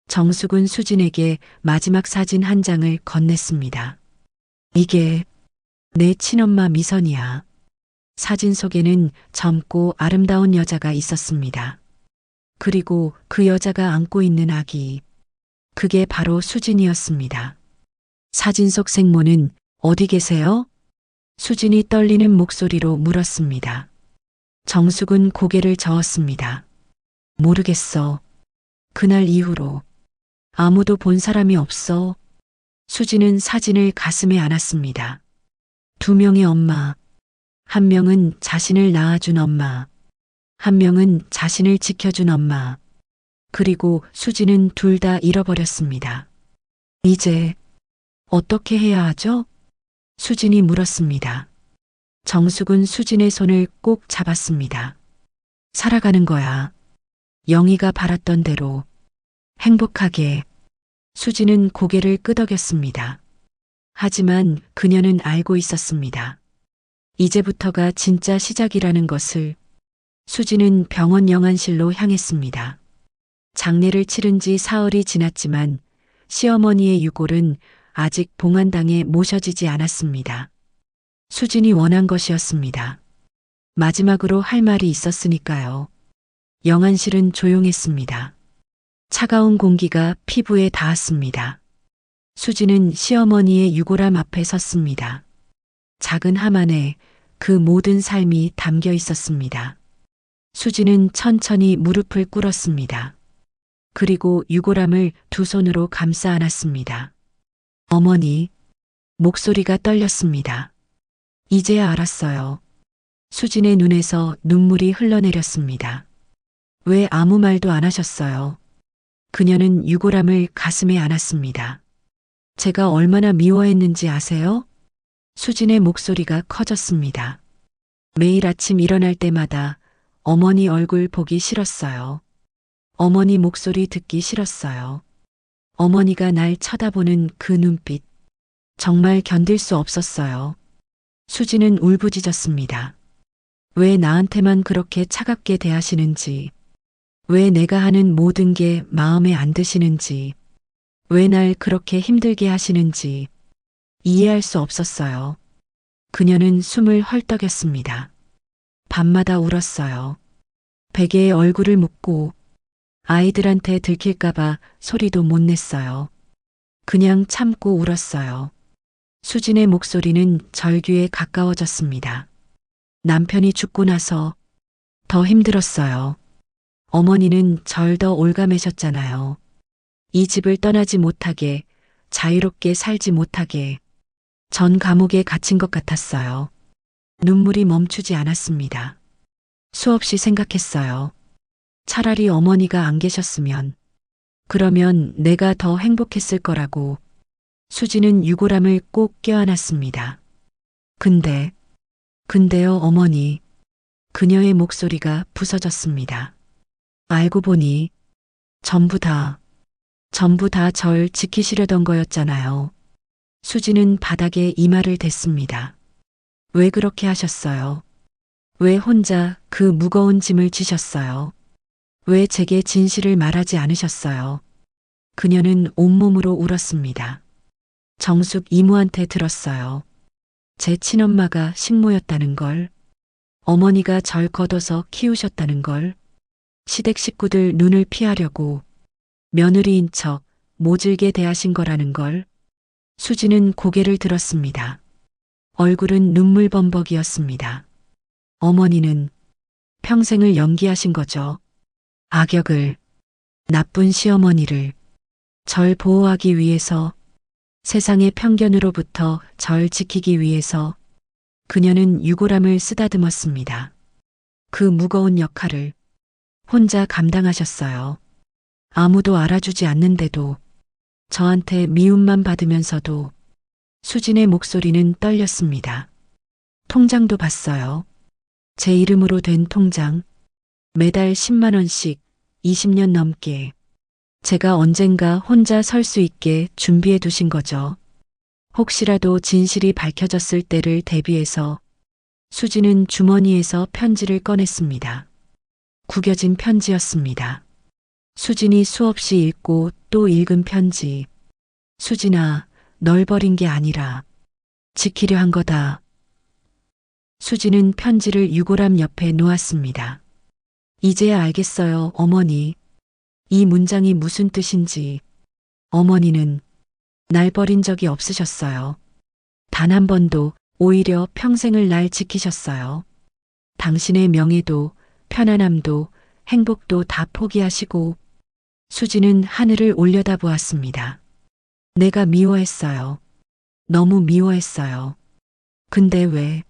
정숙은 수진에게 마지막 사진 한 장을 건넸습니다. 이게 내 친엄마 미선이야. 사진 속에는 젊고 아름다운 여자가 있었습니다. 그리고 그 여자가 안고 있는 아기. 그게 바로 수진이었습니다. 사진 속 생모는 어디 계세요? 수진이 떨리는 목소리로 물었습니다. 정숙은 고개를 저었습니다. 모르겠어. 그날 이후로 아무도 본 사람이 없어. 수진은 사진을 가슴에 안았습니다. 두 명의 엄마. 한 명은 자신을 낳아준 엄마. 한 명은 자신을 지켜준 엄마. 그리고 수진은 둘 다 잃어버렸습니다. 이제 어떻게 해야 하죠? 수진이 물었습니다. 정숙은 수진의 손을 꼭 잡았습니다. 살아가는 거야. 영희가 바랐던 대로. 행복하게. 수진은 고개를 끄덕였습니다. 하지만 그녀는 알고 있었습니다. 이제부터가 진짜 시작이라는 것을. 수진은 병원 영안실로 향했습니다. 장례를 치른 지 사흘이 지났지만 시어머니의 유골은 아직 봉안당에 모셔지지 않았습니다. 수진이 원한 것이었습니다. 마지막으로 할 말이 있었으니까요. 영안실은 조용했습니다. 차가운 공기가 피부에 닿았습니다. 수진은 시어머니의 유골함 앞에 섰습니다. 작은 함 안에 그 모든 삶이 담겨 있었습니다. 수진은 천천히 무릎을 꿇었습니다. 그리고 유골함을 두 손으로 감싸 안았습니다. 어머니, 목소리가 떨렸습니다. 이제야 알았어요. 수진의 눈에서 눈물이 흘러내렸습니다. 왜 아무 말도 안 하셨어요? 그녀는 유골함을 가슴에 안았습니다. 제가 얼마나 미워했는지 아세요? 수진의 목소리가 커졌습니다. 매일 아침 일어날 때마다 어머니 얼굴 보기 싫었어요. 어머니 목소리 듣기 싫었어요. 어머니가 날 쳐다보는 그 눈빛. 정말 견딜 수 없었어요. 수진은 울부짖었습니다. 왜 나한테만 그렇게 차갑게 대하시는지, 왜 내가 하는 모든 게 마음에 안 드시는지, 왜 날 그렇게 힘들게 하시는지 이해할 수 없었어요. 그녀는 숨을 헐떡였습니다. 밤마다 울었어요. 베개에 얼굴을 묻고 아이들한테 들킬까봐 소리도 못 냈어요. 그냥 참고 울었어요. 수진의 목소리는 절규에 가까워졌습니다. 남편이 죽고 나서 더 힘들었어요. 어머니는 절 더 올가매셨잖아요. 이 집을 떠나지 못하게, 자유롭게 살지 못하게, 전 감옥에 갇힌 것 같았어요. 눈물이 멈추지 않았습니다. 수없이 생각했어요. 차라리 어머니가 안 계셨으면, 그러면 내가 더 행복했을 거라고. 수지는 유골함을 꼭 껴안았습니다. 근데요, 어머니. 그녀의 목소리가 부서졌습니다. 알고 보니 전부 다 절 지키시려던 거였잖아요. 수지는 바닥에 이마를 댔습니다. 왜 그렇게 하셨어요? 왜 혼자 그 무거운 짐을 지셨어요? 왜 제게 진실을 말하지 않으셨어요? 그녀는 온몸으로 울었습니다. 정숙 이모한테 들었어요. 제 친엄마가 식모였다는 걸, 어머니가 절 걷어서 키우셨다는 걸, 시댁 식구들 눈을 피하려고 며느리인 척 모질게 대하신 거라는 걸. 수지는 고개를 들었습니다. 얼굴은 눈물범벅이었습니다. 어머니는 평생을 연기하신 거죠. 악역을, 나쁜 시어머니를 절 보호하기 위해서, 세상의 편견으로부터 절 지키기 위해서 그녀는 유골함을 쓰다듬었습니다. 그 무거운 역할을 혼자 감당하셨어요. 아무도 알아주지 않는데도, 저한테 미움만 받으면서도. 수진의 목소리는 떨렸습니다. 통장도 봤어요. 제 이름으로 된 통장. 매달 10만 원씩 20년 넘게. 제가 언젠가 혼자 설 수 있게 준비해 두신 거죠. 혹시라도 진실이 밝혀졌을 때를 대비해서. 수지는 주머니에서 편지를 꺼냈습니다. 구겨진 편지였습니다. 수진이 수없이 읽고 또 읽은 편지. 수진아, 널 버린 게 아니라 지키려 한 거다. 수진은 편지를 유골함 옆에 놓았습니다. 이제야 알겠어요, 어머니. 이 문장이 무슨 뜻인지. 어머니는 날 버린 적이 없으셨어요. 단 한 번도. 오히려 평생을 날 지키셨어요. 당신의 명예도, 편안함도, 행복도 다 포기하시고. 수지는 하늘을 올려다보았습니다. 내가 미워했어요. 너무 미워했어요. 근데 왜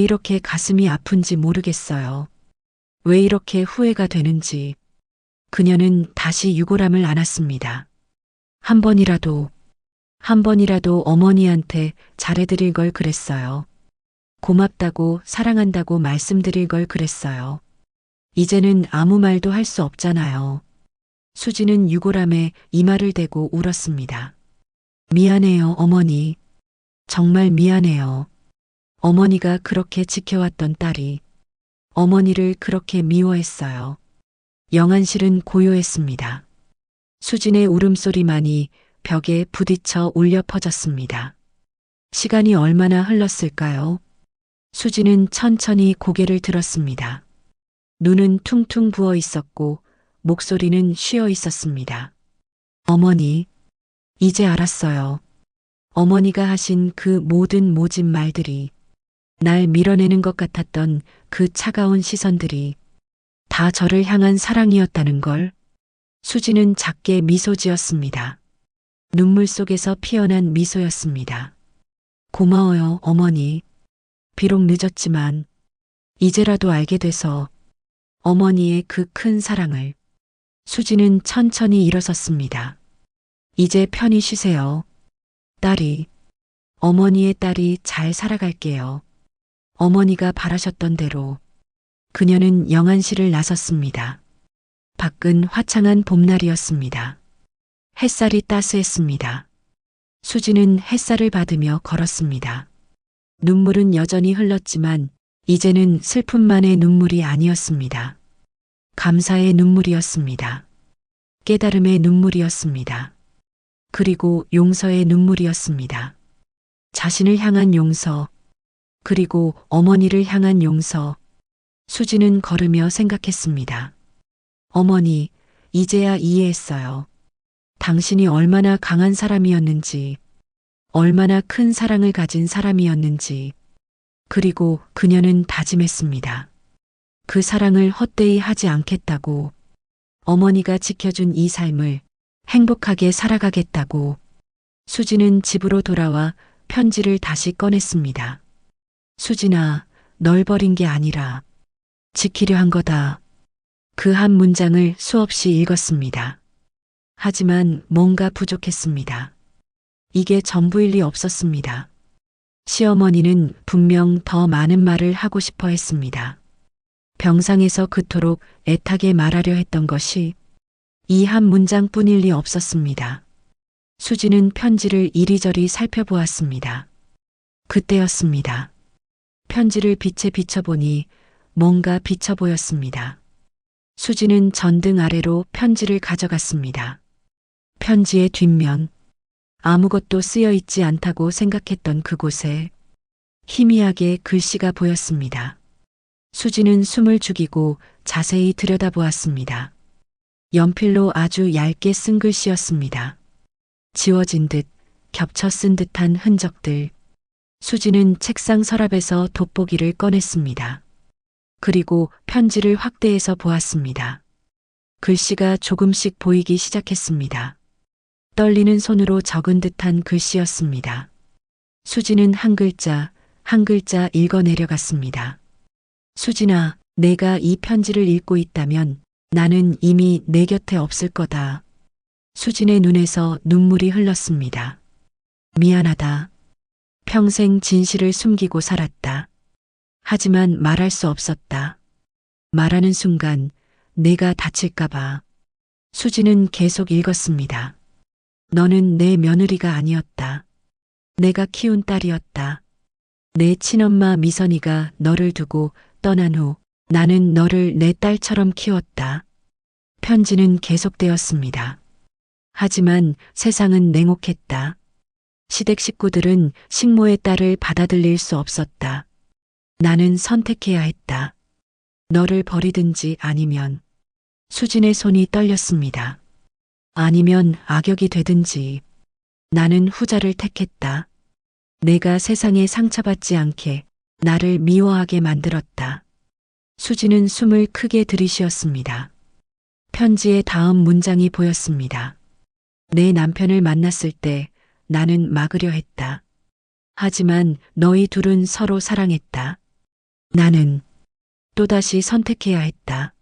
이렇게 가슴이 아픈지 모르겠어요. 왜 이렇게 후회가 되는지. 그녀는 다시 유골함을 안았습니다. 한 번이라도 어머니한테 잘해드릴 걸 그랬어요. 고맙다고, 사랑한다고 말씀드릴 걸 그랬어요. 이제는 아무 말도 할 수 없잖아요. 수지는 유골함에 이마를 대고 울었습니다. 미안해요, 어머니. 정말 미안해요. 어머니가 그렇게 지켜왔던 딸이 어머니를 그렇게 미워했어요. 영안실은 고요했습니다. 수진의 울음소리만이 벽에 부딪혀 울려 퍼졌습니다. 시간이 얼마나 흘렀을까요? 수진은 천천히 고개를 들었습니다. 눈은 퉁퉁 부어 있었고 목소리는 쉬어 있었습니다. 어머니, 이제 알았어요. 어머니가 하신 그 모든 모진 말들이, 날 밀어내는 것 같았던 그 차가운 시선들이 다 저를 향한 사랑이었다는 걸. 수지는 작게 미소 지었습니다. 눈물 속에서 피어난 미소였습니다. 고마워요, 어머니. 비록 늦었지만 이제라도 알게 돼서. 어머니의 그 큰 사랑을. 수지는 천천히 일어섰습니다. 이제 편히 쉬세요. 어머니의 딸이 잘 살아갈게요. 어머니가 바라셨던 대로. 그녀는 영안실을 나섰습니다. 밖은 화창한 봄날이었습니다. 햇살이 따스했습니다. 수지는 햇살을 받으며 걸었습니다. 눈물은 여전히 흘렀지만 이제는 슬픔만의 눈물이 아니었습니다. 감사의 눈물이었습니다. 깨달음의 눈물이었습니다. 그리고 용서의 눈물이었습니다. 자신을 향한 용서, 그리고 어머니를 향한 용서. 수지는 걸으며 생각했습니다. 어머니, 이제야 이해했어요. 당신이 얼마나 강한 사람이었는지, 얼마나 큰 사랑을 가진 사람이었는지, 그리고 그녀는 다짐했습니다. 그 사랑을 헛되이 하지 않겠다고, 어머니가 지켜준 이 삶을 행복하게 살아가겠다고. 수지는 집으로 돌아와 편지를 다시 꺼냈습니다. 수진아, 널 버린 게 아니라 지키려 한 거다. 그 한 문장을 수없이 읽었습니다. 하지만 뭔가 부족했습니다. 이게 전부일 리 없었습니다. 시어머니는 분명 더 많은 말을 하고 싶어 했습니다. 병상에서 그토록 애타게 말하려 했던 것이 이 한 문장뿐일 리 없었습니다. 수지는 편지를 이리저리 살펴보았습니다. 그때였습니다. 편지를 빛에 비춰보니 뭔가 비쳐 보였습니다. 수지는 전등 아래로 편지를 가져갔습니다. 편지의 뒷면, 아무것도 쓰여 있지 않다고 생각했던 그곳에 희미하게 글씨가 보였습니다. 수지는 숨을 죽이고 자세히 들여다보았습니다. 연필로 아주 얇게 쓴 글씨였습니다. 지워진 듯 겹쳐 쓴 듯한 흔적들. 수지는 책상 서랍에서 돋보기를 꺼냈습니다. 그리고 편지를 확대해서 보았습니다. 글씨가 조금씩 보이기 시작했습니다. 떨리는 손으로 적은 듯한 글씨였습니다. 수지는 한 글자, 한 글자 읽어 내려갔습니다. 수진아, 내가 이 편지를 읽고 있다면 나는 이미 내 곁에 없을 거다. 수진의 눈에서 눈물이 흘렀습니다. 미안하다. 평생 진실을 숨기고 살았다. 하지만 말할 수 없었다. 말하는 순간 내가 다칠까봐. 수지는 계속 읽었습니다. 너는 내 며느리가 아니었다. 내가 키운 딸이었다. 내 친엄마 미선이가 너를 두고 떠난 후 나는 너를 내 딸처럼 키웠다. 편지는 계속되었습니다. 하지만 세상은 냉혹했다. 시댁 식구들은 식모의 딸을 받아들일 수 없었다. 나는 선택해야 했다. 너를 버리든지 아니면. 수진의 손이 떨렸습니다. 아니면 악역이 되든지. 나는 후자를 택했다. 내가 세상에 상처받지 않게 나를 미워하게 만들었다. 수지는 숨을 크게 들이쉬었습니다. 편지의 다음 문장이 보였습니다. 내 남편을 만났을 때 나는 막으려 했다. 하지만 너희 둘은 서로 사랑했다. 나는 또다시 선택해야 했다.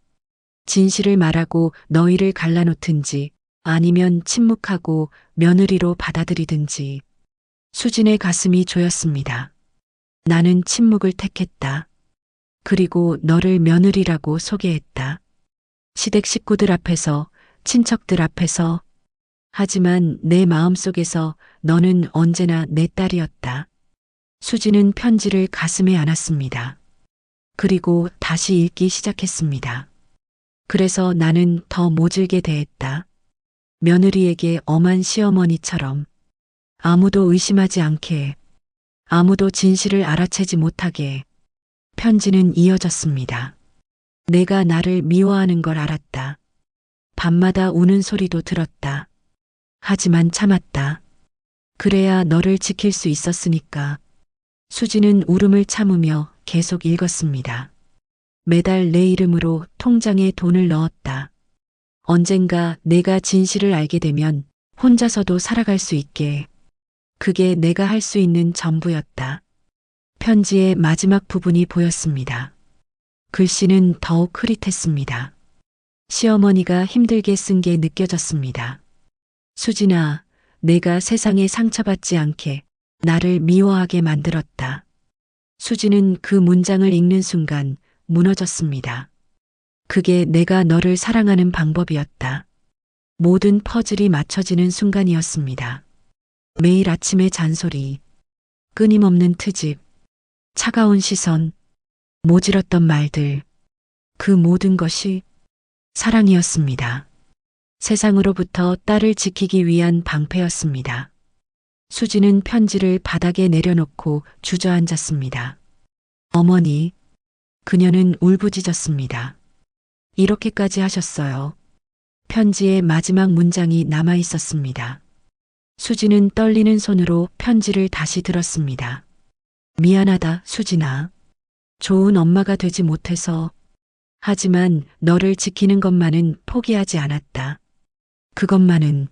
진실을 말하고 너희를 갈라놓든지 아니면 침묵하고 며느리로 받아들이든지. 수진의 가슴이 조였습니다. 나는 침묵을 택했다. 그리고 너를 며느리라고 소개했다. 시댁 식구들 앞에서, 친척들 앞에서. 하지만 내 마음속에서 너는 언제나 내 딸이었다. 수지는 편지를 가슴에 안았습니다. 그리고 다시 읽기 시작했습니다. 그래서 나는 더 모질게 대했다. 며느리에게 엄한 시어머니처럼. 아무도 의심하지 않게, 아무도 진실을 알아채지 못하게. 편지는 이어졌습니다. 내가 나를 미워하는 걸 알았다. 밤마다 우는 소리도 들었다. 하지만 참았다. 그래야 너를 지킬 수 있었으니까. 수지는 울음을 참으며 계속 읽었습니다. 매달 내 이름으로 통장에 돈을 넣었다. 언젠가 내가 진실을 알게 되면 혼자서도 살아갈 수 있게. 그게 내가 할 수 있는 전부였다. 편지의 마지막 부분이 보였습니다. 글씨는 더욱 흐릿했습니다. 시어머니가 힘들게 쓴 게 느껴졌습니다. 수진아, 내가 세상에 상처받지 않게 나를 미워하게 만들었다. 수지는 그 문장을 읽는 순간 무너졌습니다. 그게 내가 너를 사랑하는 방법이었다. 모든 퍼즐이 맞춰지는 순간이었습니다. 매일 아침의 잔소리, 끊임없는 트집, 차가운 시선, 모질었던 말들, 그 모든 것이 사랑이었습니다. 세상으로부터 딸을 지키기 위한 방패였습니다. 수지는 편지를 바닥에 내려놓고 주저앉았습니다. 어머니, 그녀는 울부짖었습니다. 이렇게까지 하셨어요. 편지의 마지막 문장이 남아 있었습니다. 수지는 떨리는 손으로 편지를 다시 들었습니다. 미안하다, 수진아. 좋은 엄마가 되지 못해서. 하지만 너를 지키는 것만은 포기하지 않았다. 그것만은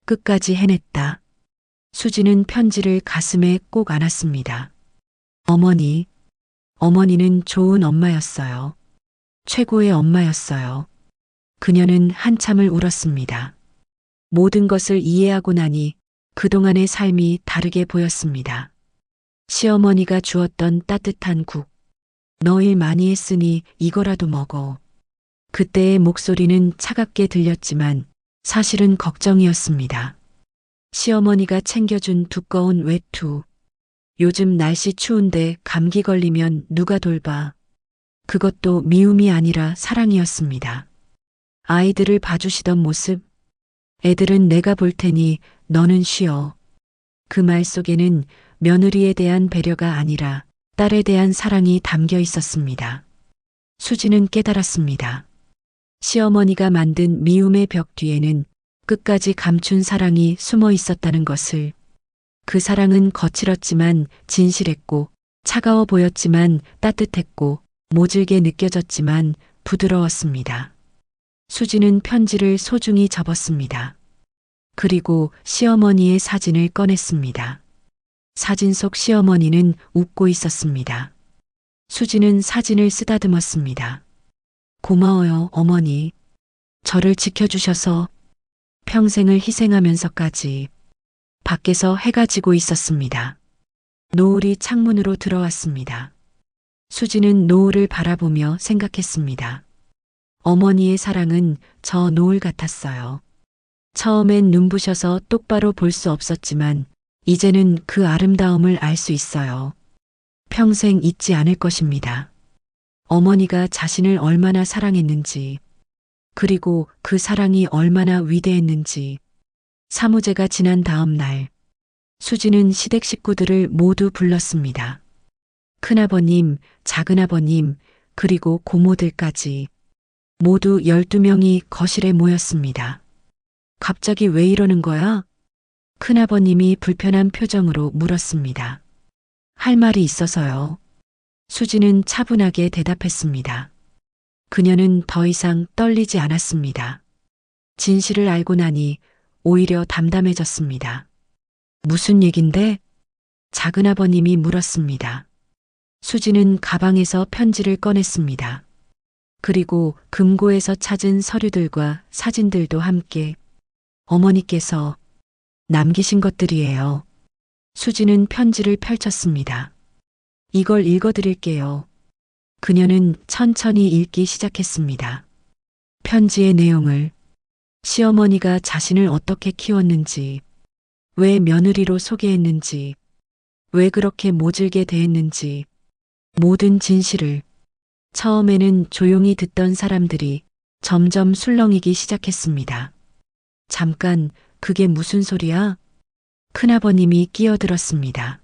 끝까지 해냈다. 수지는 편지를 가슴에 꼭 안았습니다. 어머니, 어머니는 좋은 엄마였어요. 최고의 엄마였어요. 그녀는 한참을 울었습니다. 모든 것을 이해하고 나니 그동안의 삶이 다르게 보였습니다. 시어머니가 주었던 따뜻한 국. 너 일 많이 했으니 이거라도 먹어. 그때의 목소리는 차갑게 들렸지만 사실은 걱정이었습니다. 시어머니가 챙겨준 두꺼운 외투. 요즘 날씨 추운데 감기 걸리면 누가 돌봐. 그것도 미움이 아니라 사랑이었습니다. 아이들을 봐주시던 모습. 애들은 내가 볼 테니 너는 쉬어. 그 말 속에는 며느리에 대한 배려가 아니라 딸에 대한 사랑이 담겨 있었습니다. 수지는 깨달았습니다. 시어머니가 만든 미움의 벽 뒤에는 끝까지 감춘 사랑이 숨어 있었다는 것을. 그 사랑은 거칠었지만 진실했고, 차가워 보였지만 따뜻했고, 모질게 느껴졌지만 부드러웠습니다. 수지는 편지를 소중히 접었습니다. 그리고 시어머니의 사진을 꺼냈습니다. 사진 속 시어머니는 웃고 있었습니다. 수지는 사진을 쓰다듬었습니다. 고마워요, 어머니. 저를 지켜주셔서. 평생을 희생하면서까지. 밖에서 해가 지고 있었습니다. 노을이 창문으로 들어왔습니다. 수지는 노을을 바라보며 생각했습니다. 어머니의 사랑은 저 노을 같았어요. 처음엔 눈부셔서 똑바로 볼 수 없었지만 이제는 그 아름다움을 알 수 있어요. 평생 잊지 않을 것입니다. 어머니가 자신을 얼마나 사랑했는지, 그리고 그 사랑이 얼마나 위대했는지. 사무제가 지난 다음 날, 수지는 시댁 식구들을 모두 불렀습니다. 큰아버님, 작은아버님, 그리고 고모들까지. 모두 12명이 거실에 모였습니다. 갑자기 왜 이러는 거야? 큰아버님이 불편한 표정으로 물었습니다. 할 말이 있어서요. 수지는 차분하게 대답했습니다. 그녀는 더 이상 떨리지 않았습니다. 진실을 알고 나니 오히려 담담해졌습니다. 무슨 얘긴데? 작은아버님이 물었습니다. 수지는 가방에서 편지를 꺼냈습니다. 그리고 금고에서 찾은 서류들과 사진들도 함께. 어머니께서 남기신 것들이에요. 수지는 편지를 펼쳤습니다. 이걸 읽어드릴게요. 그녀는 천천히 읽기 시작했습니다. 편지의 내용을. 시어머니가 자신을 어떻게 키웠는지, 왜 며느리로 소개했는지, 왜 그렇게 모질게 대했는지, 모든 진실을. 처음에는 조용히 듣던 사람들이 점점 술렁이기 시작했습니다. 잠깐, 그게 무슨 소리야? 큰아버님이 끼어들었습니다.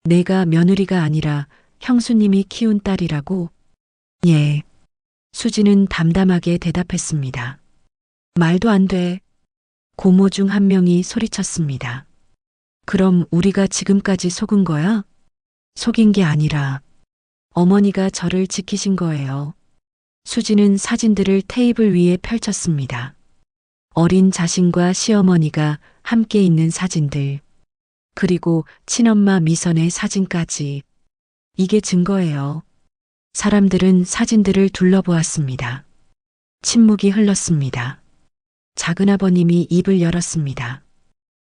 내가 며느리가 아니라 형수님이 키운 딸이라고? 예. 수지는 담담하게 대답했습니다. 말도 안 돼. 고모 중 한 명이 소리쳤습니다. 그럼 우리가 지금까지 속은 거야? 속인 게 아니라 어머니가 저를 지키신 거예요. 수지는 사진들을 테이블 위에 펼쳤습니다. 어린 자신과 시어머니가 함께 있는 사진들, 그리고 친엄마 미선의 사진까지. 이게 증거예요. 사람들은 사진들을 둘러보았습니다. 침묵이 흘렀습니다. 작은아버님이 입을 열었습니다.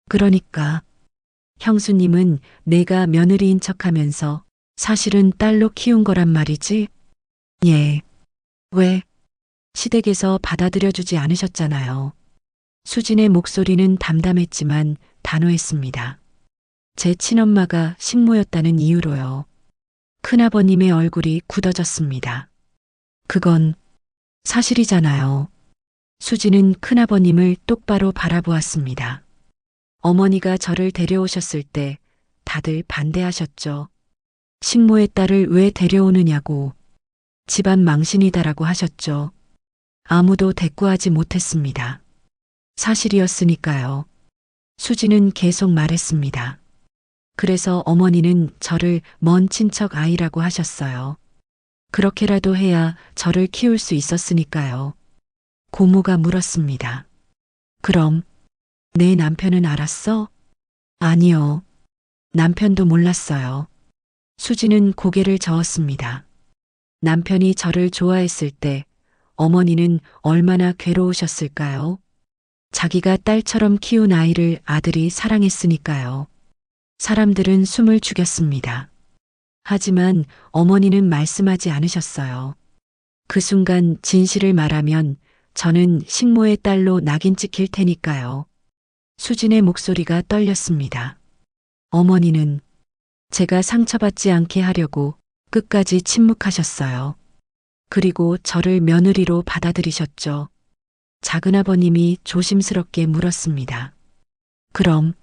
그러니까 형수님은 내가 며느리인 척하면서 사실은 딸로 키운 거란 말이지? 예. 왜? 시댁에서 받아들여주지 않으셨잖아요. 수진의 목소리는 담담했지만 단호했습니다. 제 친엄마가 식모였다는 이유로요. 큰아버님의 얼굴이 굳어졌습니다. 그건 사실이잖아요. 수지는 큰아버님을 똑바로 바라보았습니다. 어머니가 저를 데려오셨을 때 다들 반대하셨죠. 식모의 딸을 왜 데려오느냐고. 집안 망신이다라고 하셨죠. 아무도 대꾸하지 못했습니다. 사실이었으니까요. 수지는 계속 말했습니다. 그래서 어머니는 저를 먼 친척 아이라고 하셨어요. 그렇게라도 해야 저를 키울 수 있었으니까요. 고모가 물었습니다. 그럼 내 남편은 알았어? 아니요. 남편도 몰랐어요. 수지는 고개를 저었습니다. 남편이 저를 좋아했을 때 어머니는 얼마나 괴로우셨을까요? 자기가 딸처럼 키운 아이를 아들이 사랑했으니까요. 사람들은 숨을 죽였습니다. 하지만 어머니는 말씀하지 않으셨어요. 그 순간 진실을 말하면 저는 식모의 딸로 낙인 찍힐 테니까요. 수진의 목소리가 떨렸습니다. 어머니는 제가 상처받지 않게 하려고 끝까지 침묵하셨어요. 그리고 저를 며느리로 받아들이셨죠. 작은아버님이 조심스럽게 물었습니다. 그럼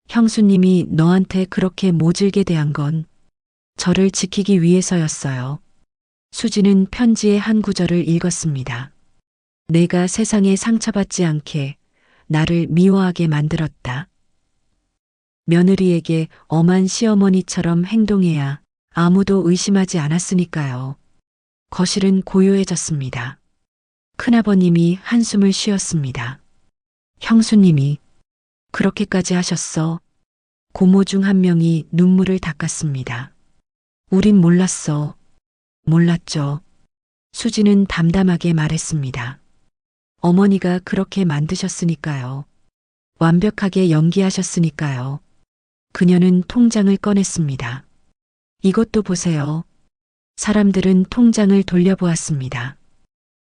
형수님이 너한테 그렇게 모질게 대한 건 저를 지키기 위해서였어요. 수지는 편지의 한 구절을 읽었습니다. 내가 세상에 상처받지 않게 나를 미워하게 만들었다. 며느리에게 엄한 시어머니처럼 행동해야 아무도 의심하지 않았으니까요. 거실은 고요해졌습니다. 큰아버님이 한숨을 쉬었습니다. 형수님이 그렇게까지 하셨어. 고모 중 한 명이 눈물을 닦았습니다. 우린 몰랐어. 몰랐죠. 수지는 담담하게 말했습니다. 어머니가 그렇게 만드셨으니까요. 완벽하게 연기하셨으니까요. 그녀는 통장을 꺼냈습니다. 이것도 보세요. 사람들은 통장을 돌려보았습니다.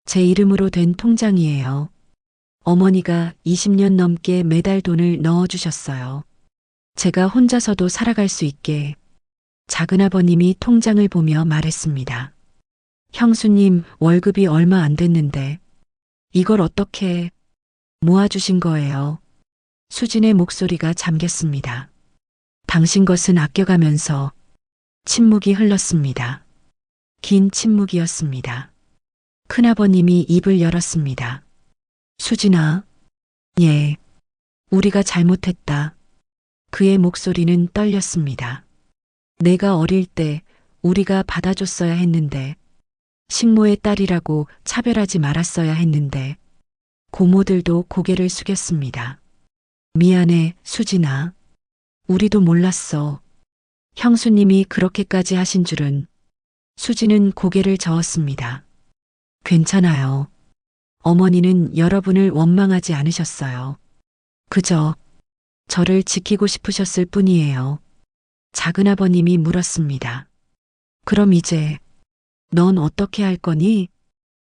제 이름으로 된 통장이에요. 어머니가 20년 넘게 매달 돈을 넣어주셨어요. 제가 혼자서도 살아갈 수 있게. 작은아버님이 통장을 보며 말했습니다. 형수님 월급이 얼마 안 됐는데 이걸 어떻게 모아주신 거예요? 수진의 목소리가 잠겼습니다. 당신 것은 아껴가면서 침묵이 흘렀습니다. 긴 침묵이었습니다. 큰아버님이 입을 열었습니다. 수진아, 예, 우리가 잘못했다. 그의 목소리는 떨렸습니다. 내가 어릴 때 우리가 받아줬어야 했는데, 식모의 딸이라고 차별하지 말았어야 했는데, 고모들도 고개를 숙였습니다. 미안해, 수진아. 우리도 몰랐어. 형수님이 그렇게까지 하신 줄은. 수지는 고개를 저었습니다. 괜찮아요. 어머니는 여러분을 원망하지 않으셨어요. 그저 저를 지키고 싶으셨을 뿐이에요. 작은아버님이 물었습니다. 그럼 이제 넌 어떻게 할 거니?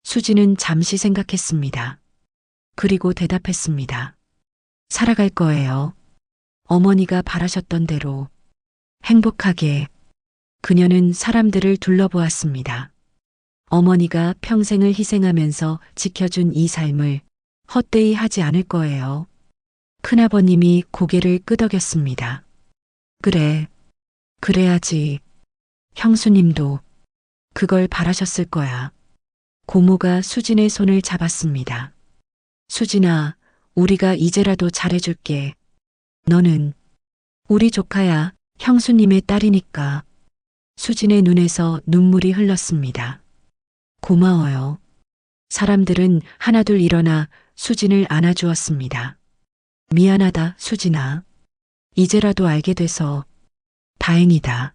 수지는 잠시 생각했습니다. 그리고 대답했습니다. 살아갈 거예요. 어머니가 바라셨던 대로 행복하게. 그녀는 사람들을 둘러보았습니다. 어머니가 평생을 희생하면서 지켜준 이 삶을 헛되이 하지 않을 거예요. 큰아버님이 고개를 끄덕였습니다. 그래, 그래야지. 형수님도 그걸 바라셨을 거야. 고모가 수진의 손을 잡았습니다. 수진아, 우리가 이제라도 잘해줄게. 너는 우리 조카야, 형수님의 딸이니까. 수진의 눈에서 눈물이 흘렀습니다. 고마워요. 사람들은 하나둘 일어나 수진을 안아주었습니다. 미안하다, 수진아. 이제라도 알게 돼서 다행이다.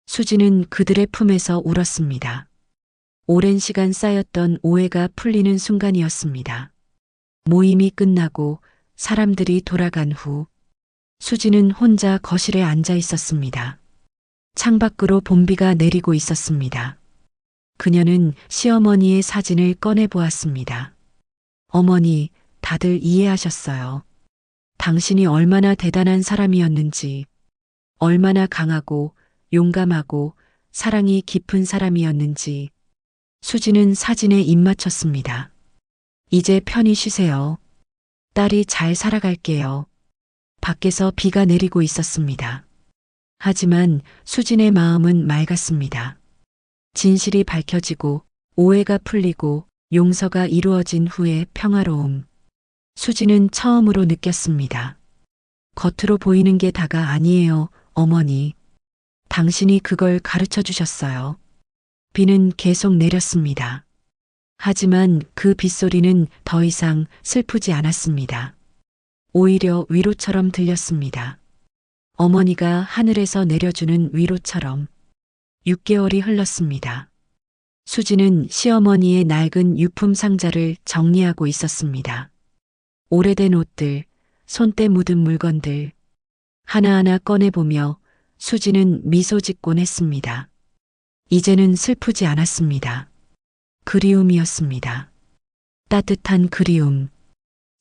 수진은 그들의 품에서 울었습니다. 오랜 시간 쌓였던 오해가 풀리는 순간이었습니다. 모임이 끝나고 사람들이 돌아간 후 수진은 혼자 거실에 앉아 있었습니다. 창밖으로 봄비가 내리고 있었습니다. 그녀는 시어머니의 사진을 꺼내 보았습니다. 어머니, 다들 이해하셨어요. 당신이 얼마나 대단한 사람이었는지, 얼마나 강하고 용감하고 사랑이 깊은 사람이었는지. 수지는 사진에 입 맞췄습니다. 이제 편히 쉬세요. 딸이 잘 살아갈게요. 밖에서 비가 내리고 있었습니다. 하지만 수진의 마음은 맑았습니다. 진실이 밝혀지고 오해가 풀리고 용서가 이루어진 후의 평화로움. 수진은 처음으로 느꼈습니다. 겉으로 보이는 게 다가 아니에요, 어머니. 당신이 그걸 가르쳐 주셨어요. 비는 계속 내렸습니다. 하지만 그 빗소리는 더 이상 슬프지 않았습니다. 오히려 위로처럼 들렸습니다. 어머니가 하늘에서 내려주는 위로처럼 6개월이 흘렀습니다. 수지는 시어머니의 낡은 유품 상자를 정리하고 있었습니다. 오래된 옷들, 손때 묻은 물건들, 하나하나 꺼내보며 수지는 미소 짓곤 했습니다. 이제는 슬프지 않았습니다. 그리움이었습니다. 따뜻한 그리움.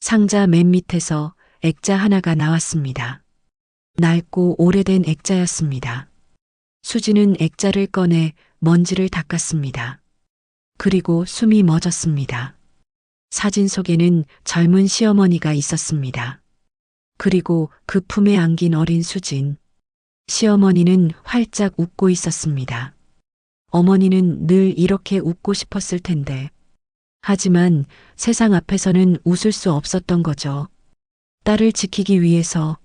상자 맨 밑에서 액자 하나가 나왔습니다. 낡고 오래된 액자였습니다. 수지는 액자를 꺼내 먼지를 닦았습니다. 그리고 숨이 멎었습니다. 사진 속에는 젊은 시어머니가 있었습니다. 그리고 그 품에 안긴 어린 수진. 시어머니는 활짝 웃고 있었습니다. 어머니는 늘 이렇게 웃고 싶었을 텐데. 하지만 세상 앞에서는 웃을 수 없었던 거죠. 딸을 지키기 위해서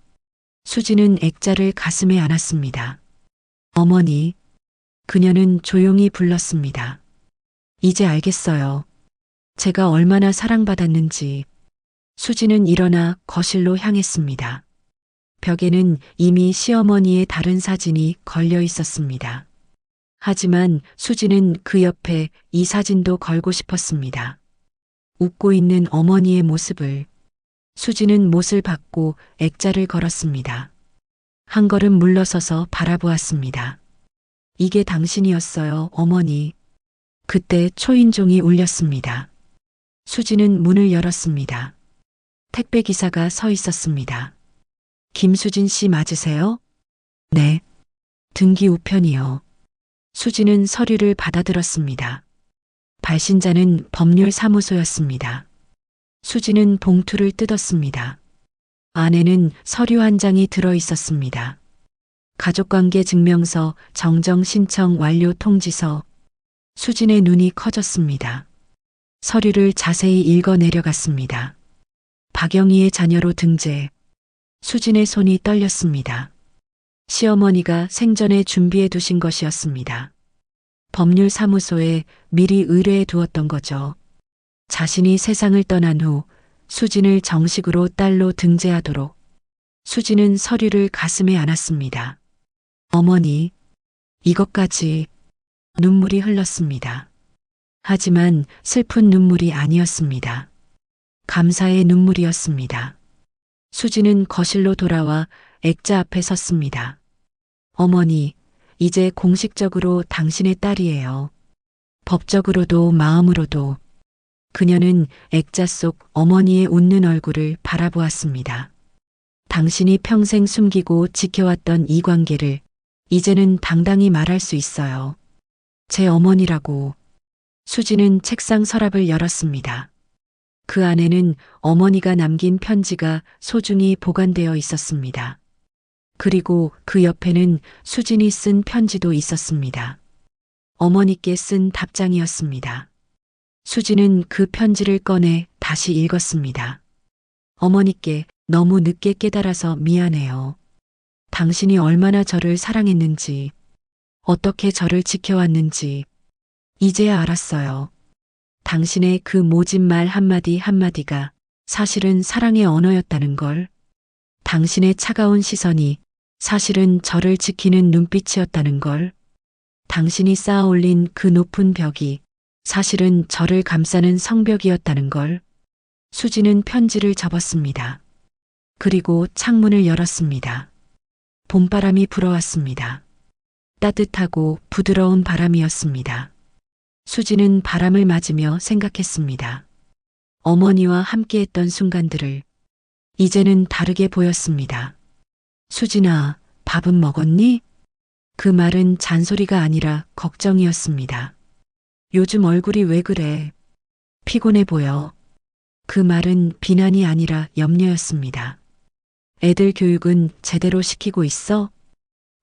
수지는 액자를 가슴에 안았습니다. 어머니. 그녀는 조용히 불렀습니다. 이제 알겠어요. 제가 얼마나 사랑받았는지. 수지는 일어나 거실로 향했습니다. 벽에는 이미 시어머니의 다른 사진이 걸려 있었습니다. 하지만 수지는 그 옆에 이 사진도 걸고 싶었습니다. 웃고 있는 어머니의 모습을. 수지는 못을 받고 액자를 걸었습니다. 한 걸음 물러서서 바라보았습니다. 이게 당신이었어요, 어머니. 그때 초인종이 울렸습니다. 수지는 문을 열었습니다. 택배 기사가 서 있었습니다. 김수진 씨 맞으세요? 네. 등기 우편이요. 수지는 서류를 받아들었습니다. 발신자는 법률사무소였습니다. 수지는 봉투를 뜯었습니다. 안에는 서류 한 장이 들어 있었습니다. 가족관계 증명서, 정정 신청 완료 통지서. 수진의 눈이 커졌습니다. 서류를 자세히 읽어 내려갔습니다. 박영희의 자녀로 등재. 수진의 손이 떨렸습니다. 시어머니가 생전에 준비해 두신 것이었습니다. 법률사무소에 미리 의뢰해 두었던 거죠. 자신이 세상을 떠난 후 수진을 정식으로 딸로 등재하도록. 수진은 서류를 가슴에 안았습니다. 어머니, 이것까지. 눈물이 흘렀습니다. 하지만 슬픈 눈물이 아니었습니다. 감사의 눈물이었습니다. 수지는 거실로 돌아와 액자 앞에 섰습니다. 어머니, 이제 공식적으로 당신의 딸이에요. 법적으로도 마음으로도. 그녀는 액자 속 어머니의 웃는 얼굴을 바라보았습니다. 당신이 평생 숨기고 지켜왔던 이 관계를 이제는 당당히 말할 수 있어요. 제 어머니라고. 수지는 책상 서랍을 열었습니다. 그 안에는 어머니가 남긴 편지가 소중히 보관되어 있었습니다. 그리고 그 옆에는 수진이 쓴 편지도 있었습니다. 어머니께 쓴 답장이었습니다. 수지는 그 편지를 꺼내 다시 읽었습니다. 어머니께 너무 늦게 깨달아서 미안해요. 당신이 얼마나 저를 사랑했는지, 어떻게 저를 지켜왔는지 이제야 알았어요. 당신의 그 모진 말 한마디 한마디가 사실은 사랑의 언어였다는 걸. 당신의 차가운 시선이 사실은 저를 지키는 눈빛이었다는 걸. 당신이 쌓아 올린 그 높은 벽이 사실은 저를 감싸는 성벽이었다는 걸. 수지는 편지를 접었습니다. 그리고 창문을 열었습니다. 봄바람이 불어왔습니다. 따뜻하고 부드러운 바람이었습니다. 수지는 바람을 맞으며 생각했습니다. 어머니와 함께했던 순간들을. 이제는 다르게 보였습니다. 수진아, 밥은 먹었니? 그 말은 잔소리가 아니라 걱정이었습니다. 요즘 얼굴이 왜 그래? 피곤해 보여. 그 말은 비난이 아니라 염려였습니다. 애들 교육은 제대로 시키고 있어?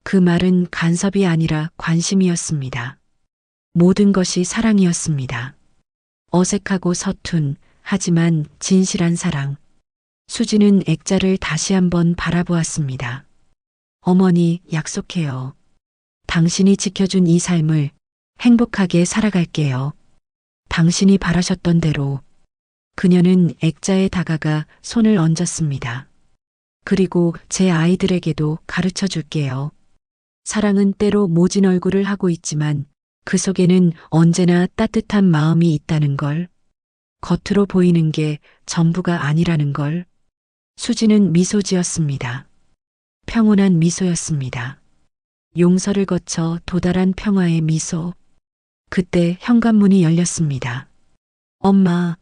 그 말은 간섭이 아니라 관심이었습니다. 모든 것이 사랑이었습니다. 어색하고 서툰, 하지만 진실한 사랑. 수지는 액자를 다시 한번 바라보았습니다. 어머니, 약속해요. 당신이 지켜준 이 삶을 행복하게 살아갈게요. 당신이 바라셨던 대로. 그녀는 액자에 다가가 손을 얹었습니다. 그리고 제 아이들에게도 가르쳐 줄게요. 사랑은 때로 모진 얼굴을 하고 있지만 그 속에는 언제나 따뜻한 마음이 있다는 걸. 겉으로 보이는 게 전부가 아니라는 걸. 수지는 미소 지었습니다. 평온한 미소였습니다. 용서를 거쳐 도달한 평화의 미소. 그때 현관문이 열렸습니다. 엄마,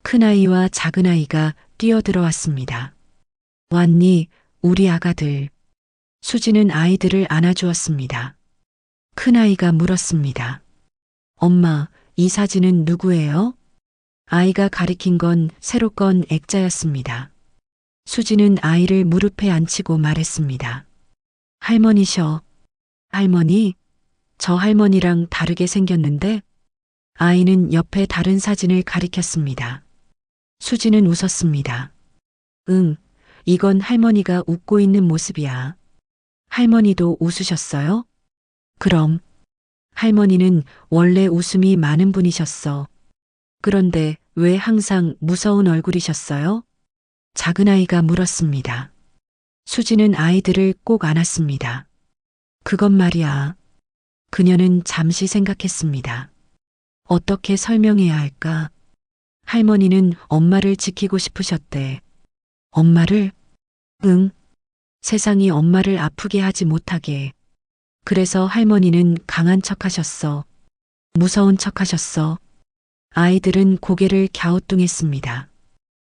큰아이와 작은아이가 뛰어들어왔습니다. 왔니, 우리 아가들. 수지는 아이들을 안아주었습니다. 큰아이가 물었습니다. 엄마, 이 사진은 누구예요? 아이가 가리킨 건 새로 건 액자였습니다. 수지는 아이를 무릎에 앉히고 말했습니다. 할머니셔. 할머니? 저 할머니랑 다르게 생겼는데? 아이는 옆에 다른 사진을 가리켰습니다. 수지는 웃었습니다. 응, 이건 할머니가 웃고 있는 모습이야. 할머니도 웃으셨어요? 그럼. 할머니는 원래 웃음이 많은 분이셨어. 그런데 왜 항상 무서운 얼굴이셨어요? 작은아이가 물었습니다. 수지는 아이들을 꼭 안았습니다. 그건 말이야. 그녀는 잠시 생각했습니다. 어떻게 설명해야 할까? 할머니는 엄마를 지키고 싶으셨대. 엄마를? 응. 세상이 엄마를 아프게 하지 못하게. 그래서 할머니는 강한 척 하셨어. 무서운 척 하셨어. 아이들은 고개를 갸우뚱했습니다.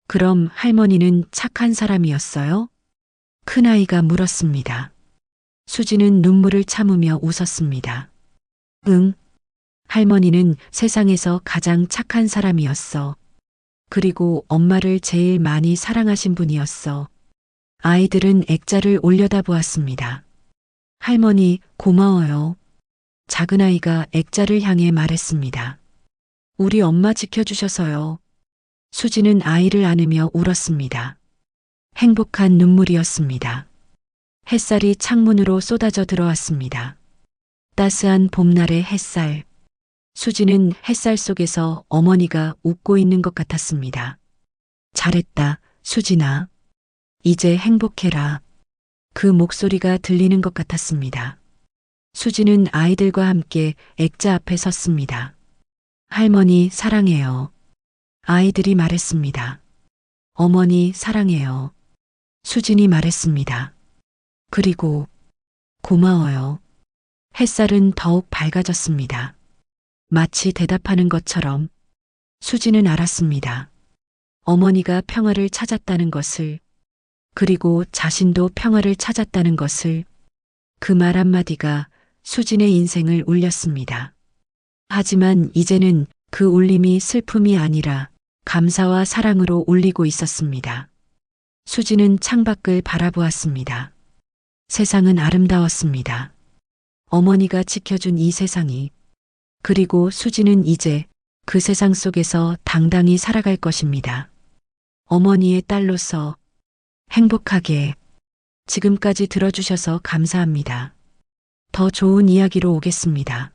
그럼 할머니는 착한 사람이었어요? 큰아이가 물었습니다. 수지는 눈물을 참으며 웃었습니다. 응. 할머니는 세상에서 가장 착한 사람이었어. 그리고 엄마를 제일 많이 사랑하신 분이었어. 아이들은 액자를 올려다보았습니다. 할머니, 고마워요. 작은아이가 액자를 향해 말했습니다. 우리 엄마 지켜주셔서요. 수지는 아이를 안으며 울었습니다. 행복한 눈물이었습니다. 햇살이 창문으로 쏟아져 들어왔습니다. 따스한 봄날의 햇살. 수지는 햇살 속에서 어머니가 웃고 있는 것 같았습니다. 잘했다, 수진아. 이제 행복해라. 그 목소리가 들리는 것 같았습니다. 수지는 아이들과 함께 액자 앞에 섰습니다. 할머니 사랑해요. 아이들이 말했습니다. 어머니 사랑해요. 수진이 말했습니다. 그리고 고마워요. 햇살은 더욱 밝아졌습니다. 마치 대답하는 것처럼 수지는 알았습니다. 어머니가 평화를 찾았다는 것을, 그리고 자신도 평화를 찾았다는 것을. 그 말 한마디가 수진의 인생을 울렸습니다. 하지만 이제는 그 울림이 슬픔이 아니라 감사와 사랑으로 울리고 있었습니다. 수지는 창밖을 바라보았습니다. 세상은 아름다웠습니다. 어머니가 지켜준 이 세상이. 그리고 수지는 이제 그 세상 속에서 당당히 살아갈 것입니다. 어머니의 딸로서 행복하게. 지금까지 들어주셔서 감사합니다. 더 좋은 이야기로 오겠습니다.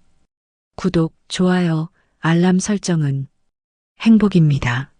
구독, 좋아요, 알람 설정은 행복입니다.